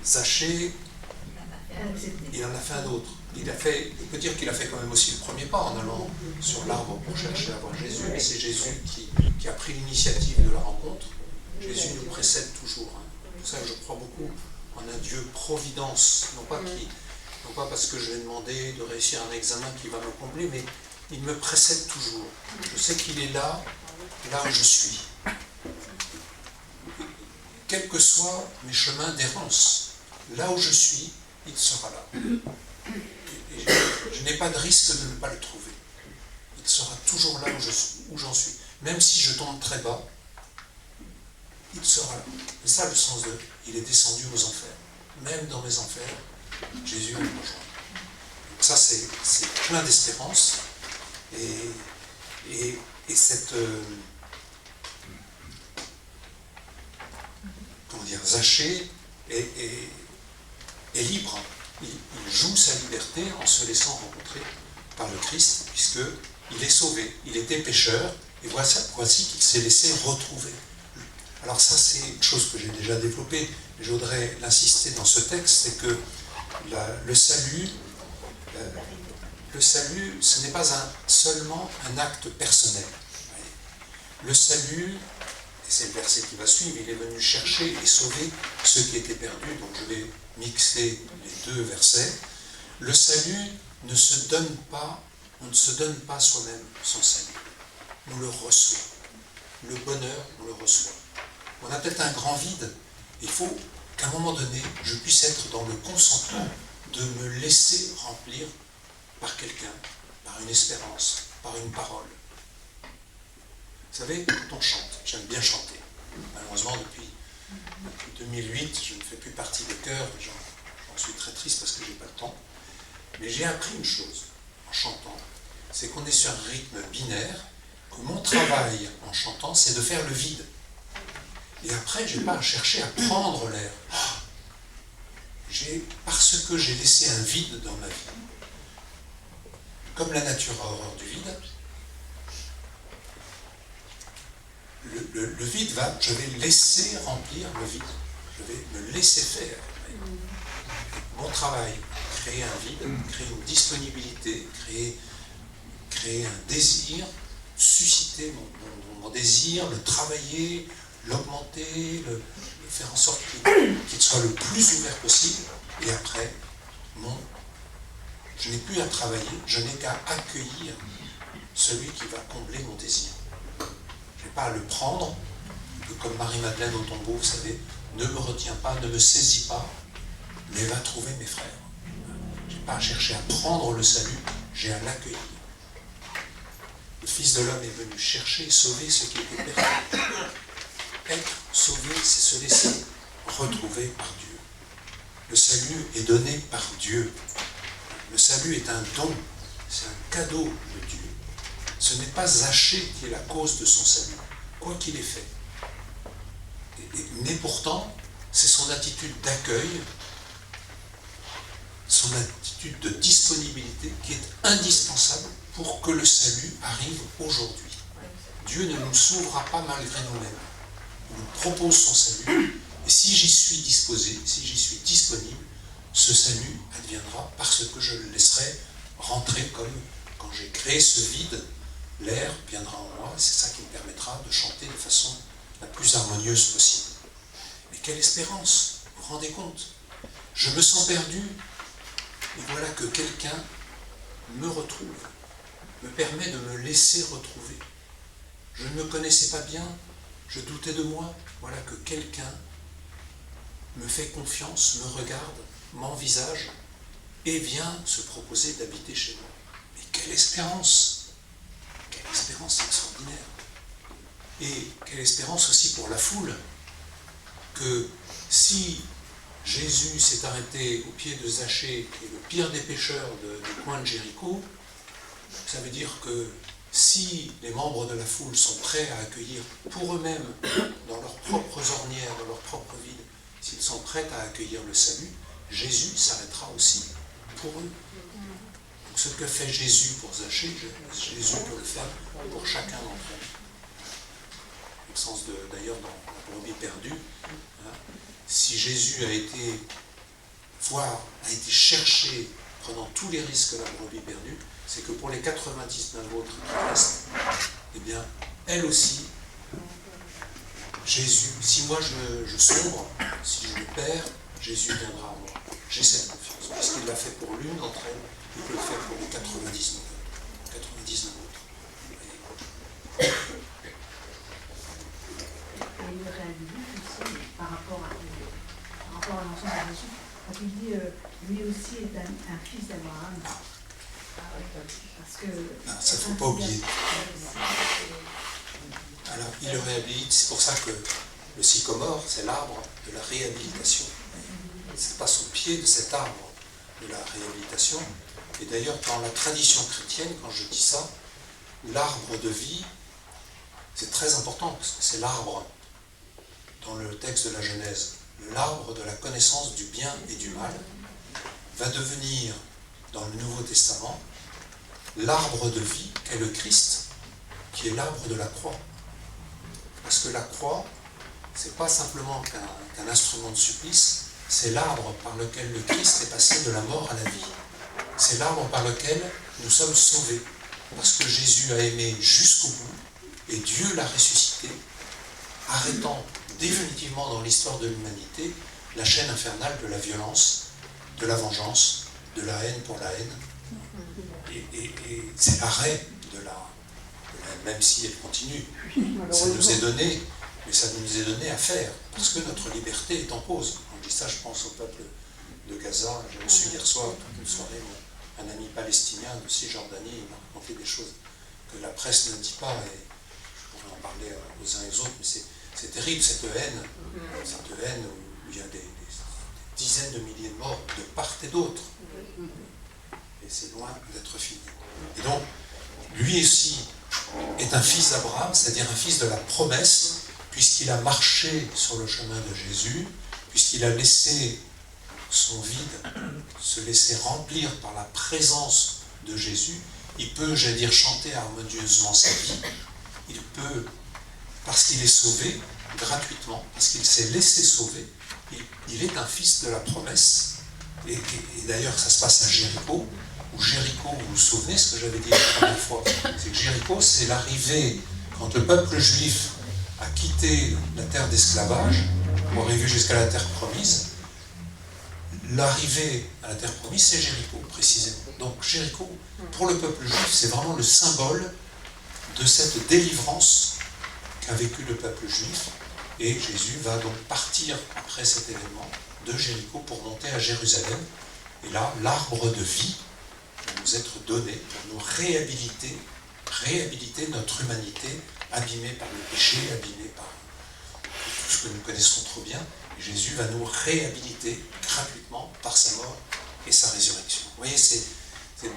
Zachée, il en a fait un autre. On peut dire qu'il a fait quand même aussi le premier pas en allant sur l'arbre pour chercher à voir Jésus, mais c'est Jésus qui a pris l'initiative de la rencontre. Jésus nous précède toujours. Hein. Pour ça, je crois beaucoup en un Dieu providence, non pas parce que je vais demander de réussir un examen qui va me combler, mais il me précède toujours. Je sais qu'il est là où je suis. Quels que soient mes chemins d'errance, là où je suis, il sera là. Et je n'ai pas de risque de ne pas le trouver. Il sera toujours là où j'en suis. Même si je tombe très bas, il sera là. C'est ça le sens de « il est descendu aux enfers ». Même dans mes enfers, Jésus me rejoint. Donc ça, c'est plein d'espérance. Et cette... comment dire, Zachée est libre. Il joue sa liberté en se laissant rencontrer par le Christ, puisqu'il est sauvé. Il était pécheur, et voici qu'il s'est laissé retrouver. Alors ça, c'est une chose que j'ai déjà développée, mais je voudrais l'insister dans ce texte, c'est que le salut, ce n'est pas seulement un acte personnel. Le salut, et c'est le verset qui va suivre, il est venu chercher et sauver ceux qui étaient perdus, donc je vais mixer les deux versets. Le salut ne se donne pas, on ne se donne pas soi-même son salut. On le reçoit. Le bonheur, on le reçoit. On a peut-être un grand vide. Il faut qu'à un moment donné, je puisse être dans le consentement de me laisser remplir par quelqu'un, par une espérance, par une parole. Vous savez, quand on chante, j'aime bien chanter. Malheureusement, depuis 2008, je ne fais plus partie des chœurs, j'en suis très triste parce que je n'ai pas le temps. Mais j'ai appris une chose en chantant, c'est qu'on est sur un rythme binaire, que mon travail en chantant, c'est de faire le vide. Et après, je n'ai pas à chercher à prendre l'air. Parce que j'ai laissé un vide dans ma vie. Comme la nature a horreur du vide, le vide je vais laisser remplir le vide. Je vais me laisser faire. Mon travail, créer un vide, créer une disponibilité, créer un désir, susciter mon désir, le travailler, l'augmenter, le faire en sorte qu'il soit le plus ouvert possible. Et après, je n'ai plus à travailler, je n'ai qu'à accueillir celui qui va combler mon désir. Je n'ai pas à le prendre, comme Marie-Madeleine au tombeau, vous savez, ne me retiens pas, ne me saisis pas, mais va trouver mes frères. Je n'ai pas à chercher à prendre le salut, j'ai à l'accueillir. Le Fils de l'homme est venu chercher et sauver ce qui était perdu. Être sauvé, c'est se laisser retrouver par Dieu. Le salut est donné par Dieu. Le salut est un don, c'est un cadeau de Dieu. Ce n'est pas Zachée qui est la cause de son salut, quoi qu'il ait fait. Mais pourtant, c'est son attitude d'accueil, son attitude de disponibilité qui est indispensable pour que le salut arrive aujourd'hui. Dieu ne nous sauvera pas malgré nous-mêmes. Il nous propose son salut, et si j'y suis disposé, si j'y suis disponible, ce salut adviendra parce que je le laisserai rentrer comme quand j'ai créé ce vide, l'air viendra en moi, et c'est ça qui me permettra de chanter de façon la plus harmonieuse possible. Mais quelle espérance, vous vous rendez compte? Je me sens perdu, et voilà que quelqu'un me retrouve, me permet de me laisser retrouver. Je ne me connaissais pas bien, je doutais de moi, voilà que quelqu'un me fait confiance, me regarde, m'envisage et vient se proposer d'habiter chez moi. Mais quelle espérance extraordinaire. Et quelle espérance aussi pour la foule, que si Jésus s'est arrêté au pied de Zachée, qui est le pire des pécheurs du coin de Jéricho, ça veut dire que si les membres de la foule sont prêts à accueillir pour eux-mêmes, dans leurs propres ornières, dans leur propre vide, s'ils sont prêts à accueillir le salut, Jésus s'arrêtera aussi pour eux. Donc ce que fait Jésus pour Zachée, Jésus peut le faire pour chacun d'entre eux. Au sens d'ailleurs dans la brebis perdue, si Jésus a été cherché, prenant tous les risques de la brebis perdue, c'est que pour les 99 autres qui restent, eh bien, elle aussi, Jésus, si moi je sombre, si je me perds, Jésus viendra à moi. J'ai cette confiance. Parce qu'il l'a fait pour l'une d'entre elles, il peut le faire pour les 99 autres. Et il réhabilite aussi par rapport à l'ensemble de la nation, quand il dit lui aussi est un fils d'Abraham. Parce que. Non, ça ne faut pas oublier. Alors, il le réhabilite, c'est pour ça que le sycomore, c'est l'arbre de la réhabilitation. C'est pas au pied de cet arbre de la réhabilitation. Et d'ailleurs, dans la tradition chrétienne, quand je dis ça, l'arbre de vie, c'est très important, parce que c'est l'arbre, dans le texte de la Genèse, l'arbre de la connaissance du bien et du mal, va devenir, dans le Nouveau Testament, l'arbre de vie qu'est le Christ, qui est l'arbre de la croix. Parce que la croix, c'est pas simplement qu'un instrument de supplice, c'est l'arbre par lequel le Christ est passé de la mort à la vie. C'est l'arbre par lequel nous sommes sauvés. Parce que Jésus a aimé jusqu'au bout, et Dieu l'a ressuscité, arrêtant définitivement dans l'histoire de l'humanité la chaîne infernale de la violence, de la vengeance, de la haine pour la haine. Et c'est l'arrêt de la haine, même si elle continue. Ça nous est donné, mais ça nous est donné à faire, parce que notre liberté est en pause. Quand je dis ça, je pense au peuple de Gaza. J'ai reçu hier soir, toute une soirée, un ami palestinien de Cisjordanie, il m'a raconté des choses que la presse ne dit pas, et je pourrais en parler aux uns et aux autres, mais c'est terrible cette haine où il y a des dizaines de milliers de morts de part et d'autre. Et c'est loin d'être fini. Et donc, lui aussi est un fils d'Abraham, c'est-à-dire un fils de la promesse, puisqu'il a marché sur le chemin de Jésus, puisqu'il a laissé son vide se laisser remplir par la présence de Jésus, il peut, j'allais dire, chanter harmonieusement sa vie. Il peut, parce qu'il est sauvé gratuitement, parce qu'il s'est laissé sauver, il est un fils de la promesse. Et d'ailleurs, ça se passe à Jéricho, où Jéricho, vous vous souvenez ce que j'avais dit la première fois, c'est que Jéricho, c'est l'arrivée, quand le peuple juif a quitté la terre d'esclavage pour arriver jusqu'à la terre promise, l'arrivée à la terre promise, c'est Jéricho, précisément. Donc Jéricho, pour le peuple juif, c'est vraiment le symbole de cette délivrance qu'a vécu le peuple juif. Et Jésus va donc partir après cet événement de Jéricho pour monter à Jérusalem. Et là, l'arbre de vie va nous être donné pour nous réhabiliter notre humanité abîmée par le péché, abîmée par tout ce que nous connaissons trop bien. Et Jésus va nous réhabiliter gratuitement par sa mort et sa résurrection. Vous voyez, c'est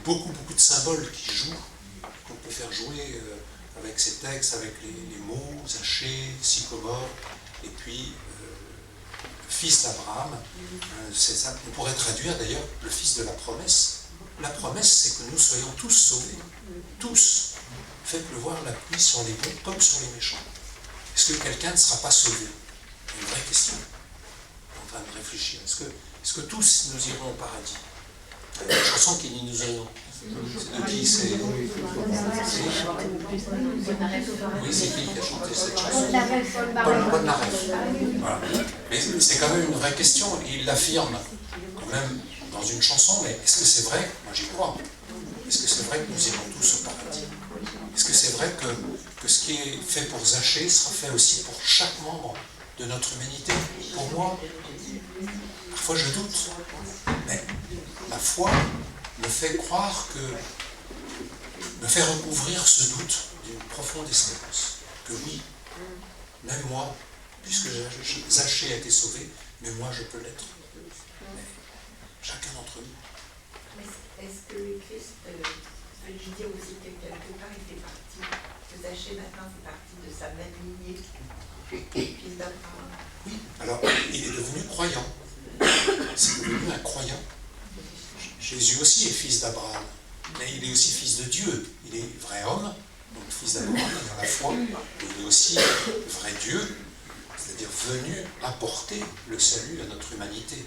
beaucoup de symboles qui jouent, qu'on peut faire jouer avec ces textes, avec les mots, Zachée, sycomore, et puis le fils d'Abraham. C'est ça. On pourrait traduire d'ailleurs le fils de la promesse. La promesse, c'est que nous soyons tous sauvés. Tous. Faites pleuvoir la pluie sur les bons comme sur les méchants. Est-ce que quelqu'un ne sera pas sauvé? C'est une vraie question. On est en train de réfléchir. Est-ce que tous nous irons au paradis? Il y a une chanson qui dit nous irons. C'est de qui? C'est oui, c'est qui a chanté cette chanson? Paul Polnareff. Voilà. Mais c'est quand même une vraie question. Il l'affirme quand même dans une chanson, mais est-ce que c'est vrai? Moi j'y crois. Est-ce que c'est vrai que nous irons tous au paradis? Est-ce que c'est vrai que ce qui est fait pour Zachée sera fait aussi pour chaque membre de notre humanité? Pour moi, parfois je doute, mais la foi me fait croire me fait recouvrir ce doute d'une profonde espérance. Que oui, même moi, puisque Zachée a été sauvé, mais moi je peux l'être. Chacun d'entre nous. Mais est-ce que le Christ, je veux dire aussi que quelque part il fait partie, que Zachée maintenant fait partie de sa même lignée, fils d'Abraham? Oui, alors il est devenu croyant. C'est devenu un croyant. Jésus aussi est fils d'Abraham, mais il est aussi fils de Dieu. Il est vrai homme, donc fils d'Abraham dans la foi, mais il est aussi vrai Dieu, c'est-à-dire venu apporter le salut à notre humanité.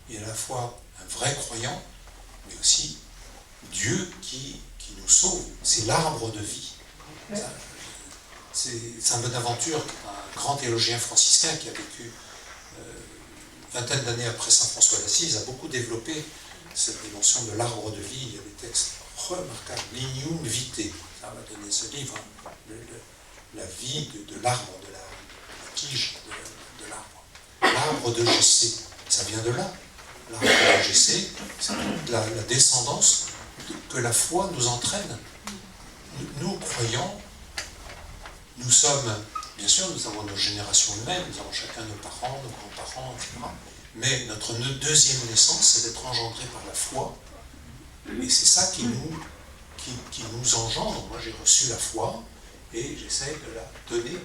Il est à la fois un vrai croyant, mais aussi Dieu qui nous sauve. C'est l'arbre de vie. C'est Saint Bonaventure, un grand théologien franciscain qui a vécu vingtaine d'années après Saint François d'Assise, a beaucoup développé cette dimension de l'arbre de vie. Il y a des textes remarquables. Lignum vitae, ça m'a donné ce livre, la vie de l'arbre, de la tige de l'arbre. L'arbre de Jessé, ça vient de là. L'arbre de Jessé, c'est la descendance que la foi nous entraîne. Nous, croyants, nous sommes, bien sûr, nous avons nos générations humaines, nous avons chacun nos parents, nos grands-parents, etc. Mais notre deuxième naissance, c'est d'être engendré par la foi. Et c'est ça qui nous engendre. Moi, j'ai reçu la foi et j'essaie de la donner.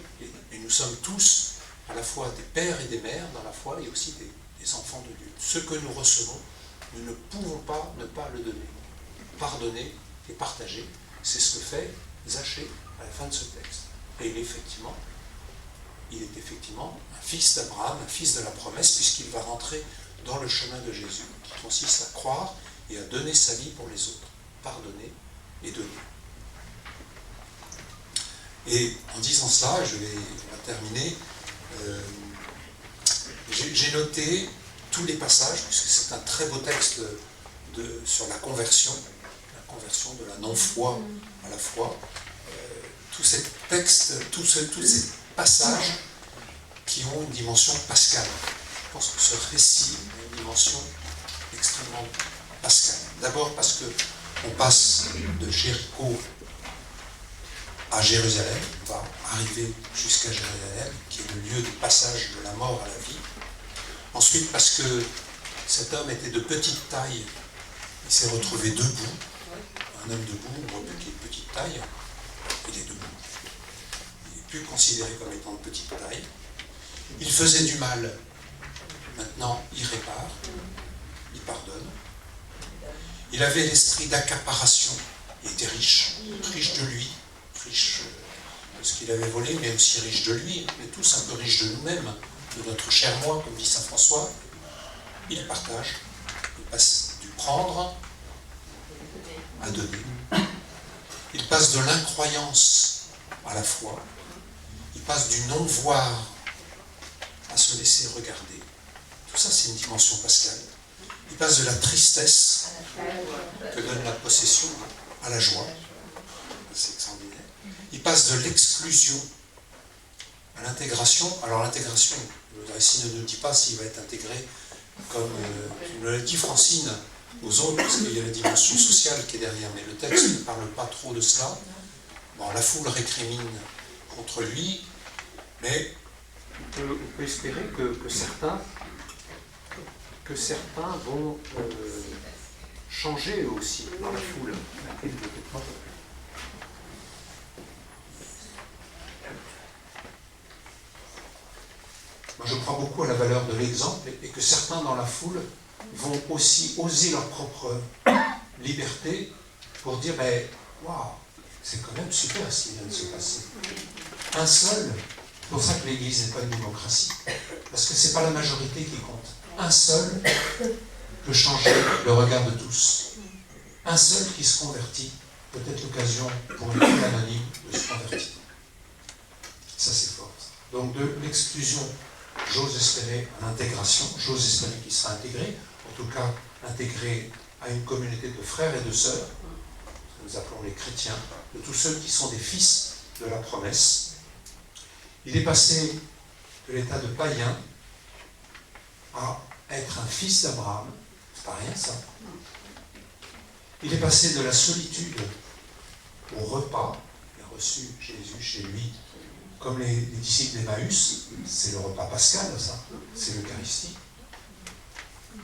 Et nous sommes tous à la fois des pères et des mères dans la foi et aussi des enfants de Dieu. Ce que nous recevons, nous ne pouvons pas ne pas le donner. Pardonner et partager, c'est ce que fait Zachée à la fin de ce texte. Et il est effectivement un fils d'Abraham, un fils de la promesse, puisqu'il va rentrer dans le chemin de Jésus, qui consiste à croire et à donner sa vie pour les autres, pardonner et donner. Et en disant cela, on va terminer, j'ai noté tous les passages, puisque c'est un très beau texte sur la conversion de la non-foi à la foi. Tous ces textes, tous ces passages qui ont une dimension pascale. Je pense que ce récit a une dimension extrêmement pascale. D'abord parce qu'on passe de Jéricho à Jérusalem, on va arriver jusqu'à Jérusalem, qui est le lieu de passage de la mort à la vie. Ensuite parce que cet homme était de petite taille, il s'est retrouvé debout. Un homme debout, qui est de petite taille, il est debout. plus considéré comme étant de petite taille. Il faisait du mal. Maintenant, il répare, il pardonne. Il avait l'esprit d'accaparation. Il était riche, riche de lui, riche de ce qu'il avait volé, mais aussi riche de lui, mais tous un peu riches de nous-mêmes, de notre cher moi, comme dit saint François. Il partage, il passe du prendre à donner. Il passe de l'incroyance à la foi. Il passe du non-voir à se laisser regarder. Tout ça, c'est une dimension pascale. Il passe de la tristesse que donne la possession à la joie. C'est extraordinaire. Il passe de l'exclusion à l'intégration. Alors l'intégration, le récit ne nous dit pas s'il va être intégré comme nous l'a dit Francine aux autres, parce qu'il y a la dimension sociale qui est derrière, mais le texte ne parle pas trop de cela. Bon, la foule récrimine contre lui, mais on peut espérer que certains vont changer aussi dans la foule. Moi, je crois beaucoup à la valeur de l'exemple et que certains dans la foule vont aussi oser leur propre liberté pour dire ben, waouh, c'est quand même super ce qui vient de se passer. Un seul, c'est pour ça que l'Église n'est pas une démocratie, parce que c'est pas la majorité qui compte. Un seul peut changer le regard de tous. Un seul qui se convertit, peut-être l'occasion pour une foule anonyme de se convertir. Ça c'est fort. Donc de l'exclusion, j'ose espérer à l'intégration, j'ose espérer qu'il sera intégré, en tout cas intégré à une communauté de frères et de sœurs, que nous appelons les chrétiens, de tous ceux qui sont des fils de la promesse. Il est passé de l'état de païen à être un fils d'Abraham, c'est pas rien ça. Il est passé de la solitude au repas, il a reçu Jésus chez lui, comme les disciples d'Emmaüs, c'est le repas pascal, ça, c'est l'Eucharistie.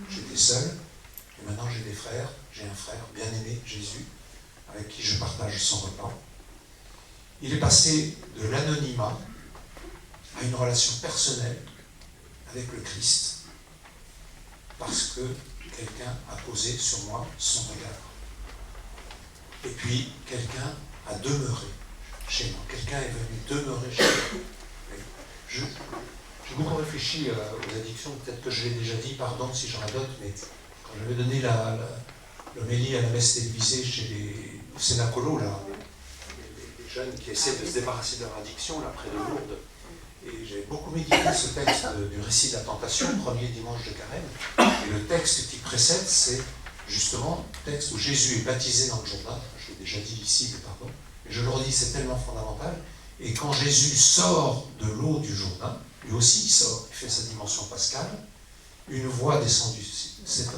J'étais seul, et maintenant j'ai des frères, j'ai un frère bien-aimé, Jésus, avec qui je partage son repas. Il est passé de l'anonymat à une relation personnelle avec le Christ, parce que quelqu'un a posé sur moi son regard. Et puis, quelqu'un a demeuré chez moi. Quelqu'un est venu demeurer chez moi. J'ai beaucoup réfléchi aux addictions, peut-être que je l'ai déjà dit, pardon si j'en radote, mais quand j'avais donné l'homélie à la messe télévisée chez les sénacolos, là, les jeunes qui essaient de se débarrasser de leur addiction, là, près de Lourdes, et j'ai beaucoup médité ce texte du récit de la tentation, premier dimanche de Carême, et le texte qui précède, c'est justement le texte où Jésus est baptisé dans le Jourdain. Je l'ai déjà dit ici, mais pardon, et je le redis, c'est tellement fondamental. Et quand Jésus sort de l'eau du Jourdain, lui aussi il sort, il fait sa dimension pascale, une voix descend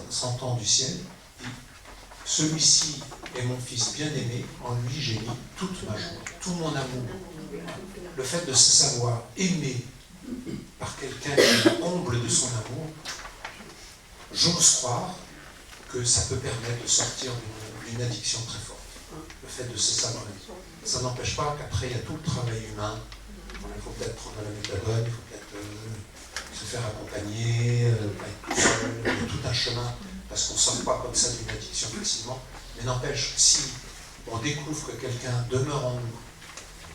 s'entend du ciel, dit « Celui-ci est mon fils bien-aimé, en lui j'ai mis toute ma joie, tout mon amour. » Le fait de se savoir aimé par quelqu'un qui comble de son amour, j'ose croire que ça peut permettre de sortir d'une addiction très forte. Le fait de se savoir aimé. Ça n'empêche pas qu'après il y a tout le travail humain. Il faut peut-être prendre la méthadone, il faut peut-être se faire accompagner, pas être tout seul, il y a tout un chemin, parce qu'on ne sort pas comme ça d'une addiction facilement. Mais n'empêche, si on découvre que quelqu'un demeure en nous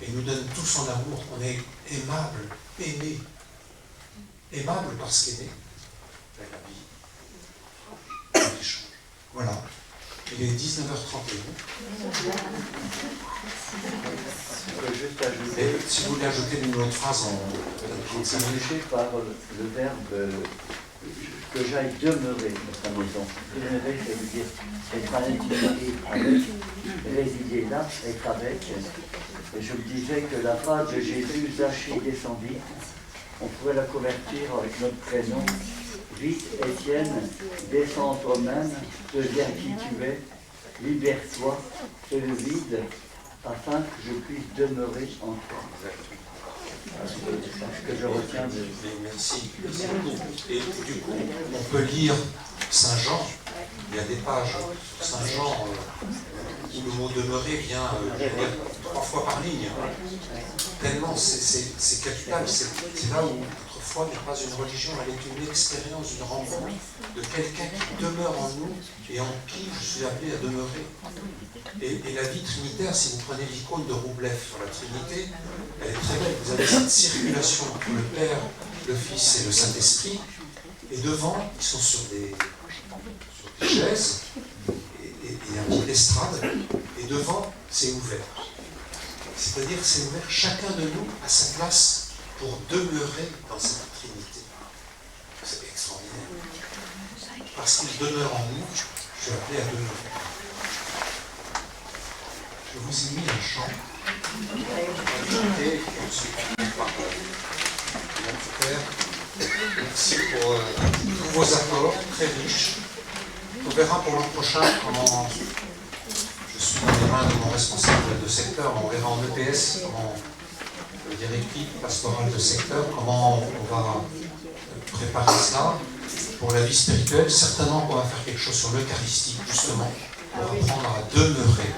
et nous donne tout son amour, on est aimable, aimé. Aimable parce qu'aimé, la vie change. Voilà. Il est 19h31. Et si vous voulez ajouter une autre phrase, j'ai été touché par le verbe que j'aille demeurer dans sa maison. Demeurer, ça veut dire être en intimité avec, résider là, être avec. Et je me disais que la phrase de Jésus, Zachée descendit, on pourrait la convertir avec notre prénom. Vite, Étienne, descends toi-même, deviens qui tu es, libère-toi, fais le vide, afin que je puisse demeurer en toi. C'est ce que je retiens de... Merci. Et du coup, on peut lire Saint Jean, il y a des pages sur Saint Jean où le mot demeurer vient dire 3 fois par ligne. Tellement c'est capital. C'est là où notre foi n'est pas une religion, elle est une expérience, une rencontre de quelqu'un qui demeure en nous et en qui je suis appelé à demeurer. Et la vie trinitaire, si vous prenez l'icône de Roublev sur la Trinité, elle est très belle. Vous avez cette circulation entre le Père, le Fils et le Saint-Esprit. Et devant, ils sont sur des chaises et un pied d'estrade. Et devant, c'est ouvert. C'est-à-dire, c'est ouvert. Chacun de nous a sa place pour demeurer dans cette Trinité. C'est extraordinaire. Parce qu'il demeure en nous, je suis appelé à demeurer. Je vous ai mis un chant. Et ensuite, merci pour tous vos accords très riches. On verra pour l'an prochain comment je suis dans les mains de mon responsable de secteur. On verra en EPS, comment le directif pastoral de secteur, comment on va préparer cela. Pour la vie spirituelle, certainement qu'on va faire quelque chose sur l'Eucharistie, justement, pour apprendre à demeurer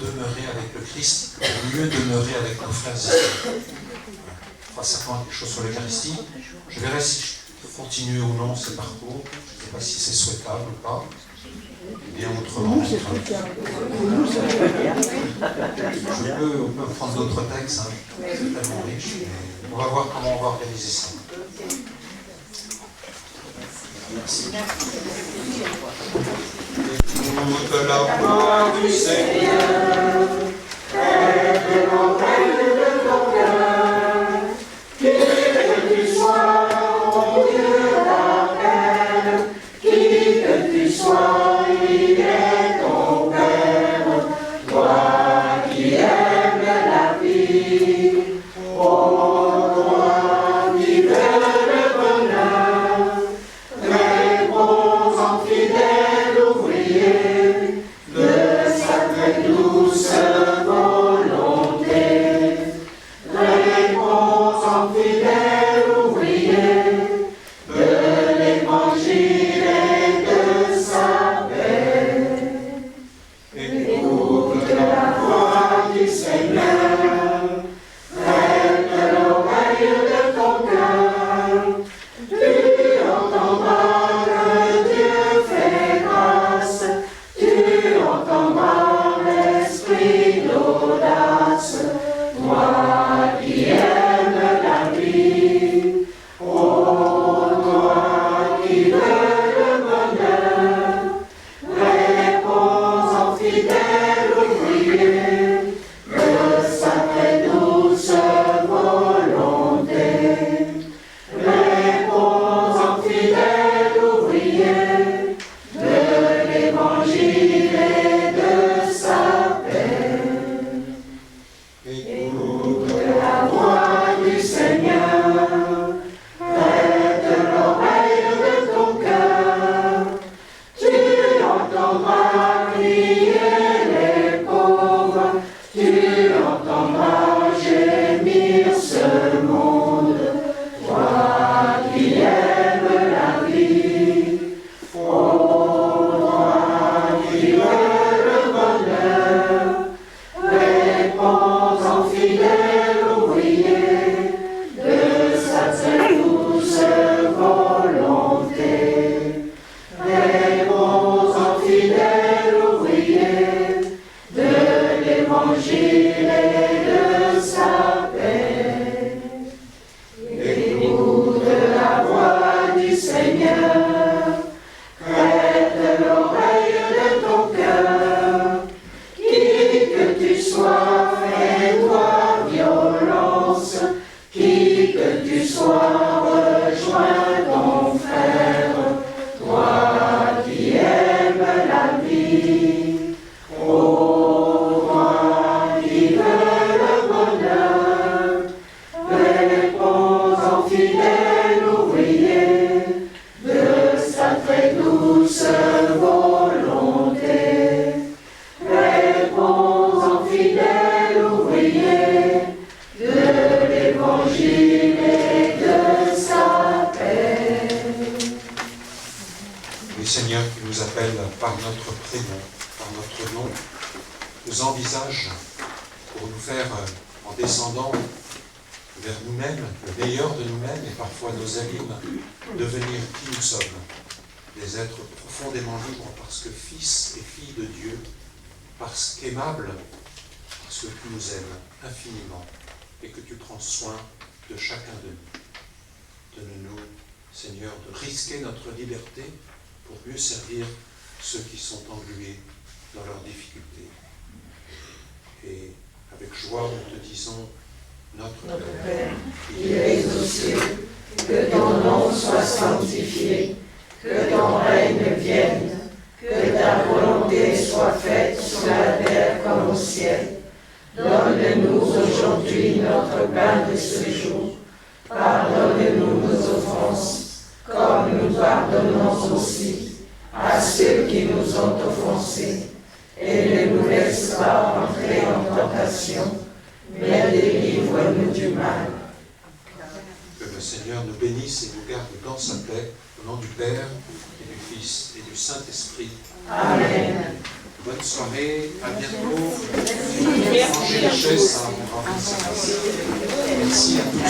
avec le Christ, mieux demeurer avec nos frères et sœurs. On fera certainement quelque chose sur l'Eucharistie. Je verrai si je peux continuer ou non ce parcours. Je ne sais pas si c'est souhaitable ou pas. Bien autrement. On peut prendre d'autres textes, hein. C'est tellement riche. Mais on va voir comment on va organiser ça. Merci. Écoute la voix du Seigneur, rêve l'oreille de ton cœur, qui que tu sois, mon Dieu t'appelle, qui que tu sois, il est ton Père, toi qui aimes la vie, oh toi qui veux le bonheur, réponds en fidèle ouvrier de sa très douce volonté. Réponds en fidèle ouvrier de l'évangile et de sa paix. Écoute la voix du Seigneur, prête l'oreille de ton cœur, tu entendras que Dieu fait grâce, tu entendras l'esprit d'audace, toi qui aimes la vie, oh toi qui veux le bonheur, réponds en fidèle ouvrier de sa très douce volonté. Réponds en fidèle ouvrier de l'évangile et de sa paix. Écoute la voix du Seigneur, prête l'oreille de ton cœur, tu entendras crier les pauvres, tu entendras gémir ce monde, toi qui aimes la vie, oh toi qui veux le bonheur, réponds en fidèle ouvrier de sa très douce volonté. Réponds en fidèle ouvrier de l'évangile et de sa paix. Écoute la voix du Seigneur, prête l'oreille de ton cœur, qui que tu sois, fais-toi violence, qui que tu sois, rejoins ton frère, toi qui aimes la vie, oh toi qui veux le bonheur, réponds en fidèle ouvrier de sa très douce volonté. Réponds en fidèle ouvrier de l'évangile et de sa paix. Le Seigneur qui nous appelle par notre prénom, par notre nom, nous envisage pour nous faire, en descendant vers nous-mêmes, le meilleur de nous-mêmes et parfois nos abîmes, devenir qui nous sommes, des êtres profondément libres parce que fils et filles de Dieu, parce qu'aimables, parce que tu nous aimes infiniment et que tu prends soin de chacun de nous. Donne-nous, Seigneur, de risquer notre liberté pour mieux servir ceux qui sont englués dans leurs difficultés. Et avec joie, nous te disons, notre Père, qui es aux cieux, que ton nom soit sanctifié, que ton règne vienne, que ta volonté soit faite sur la terre comme au ciel. Donne-nous aujourd'hui notre pain de ce jour. Pardonne-nous nos offenses, comme nous pardonnons aussi à ceux qui nous ont offensés. Et ne nous laisse pas entrer en tentation, mais délivre-nous du mal. Que le Seigneur nous bénisse et nous garde dans sa paix, au nom du Père, et du Fils, et du Saint-Esprit. Amen. Bonne soirée, à bientôt. Rangez les chaises, ça va rendre. Merci à tous.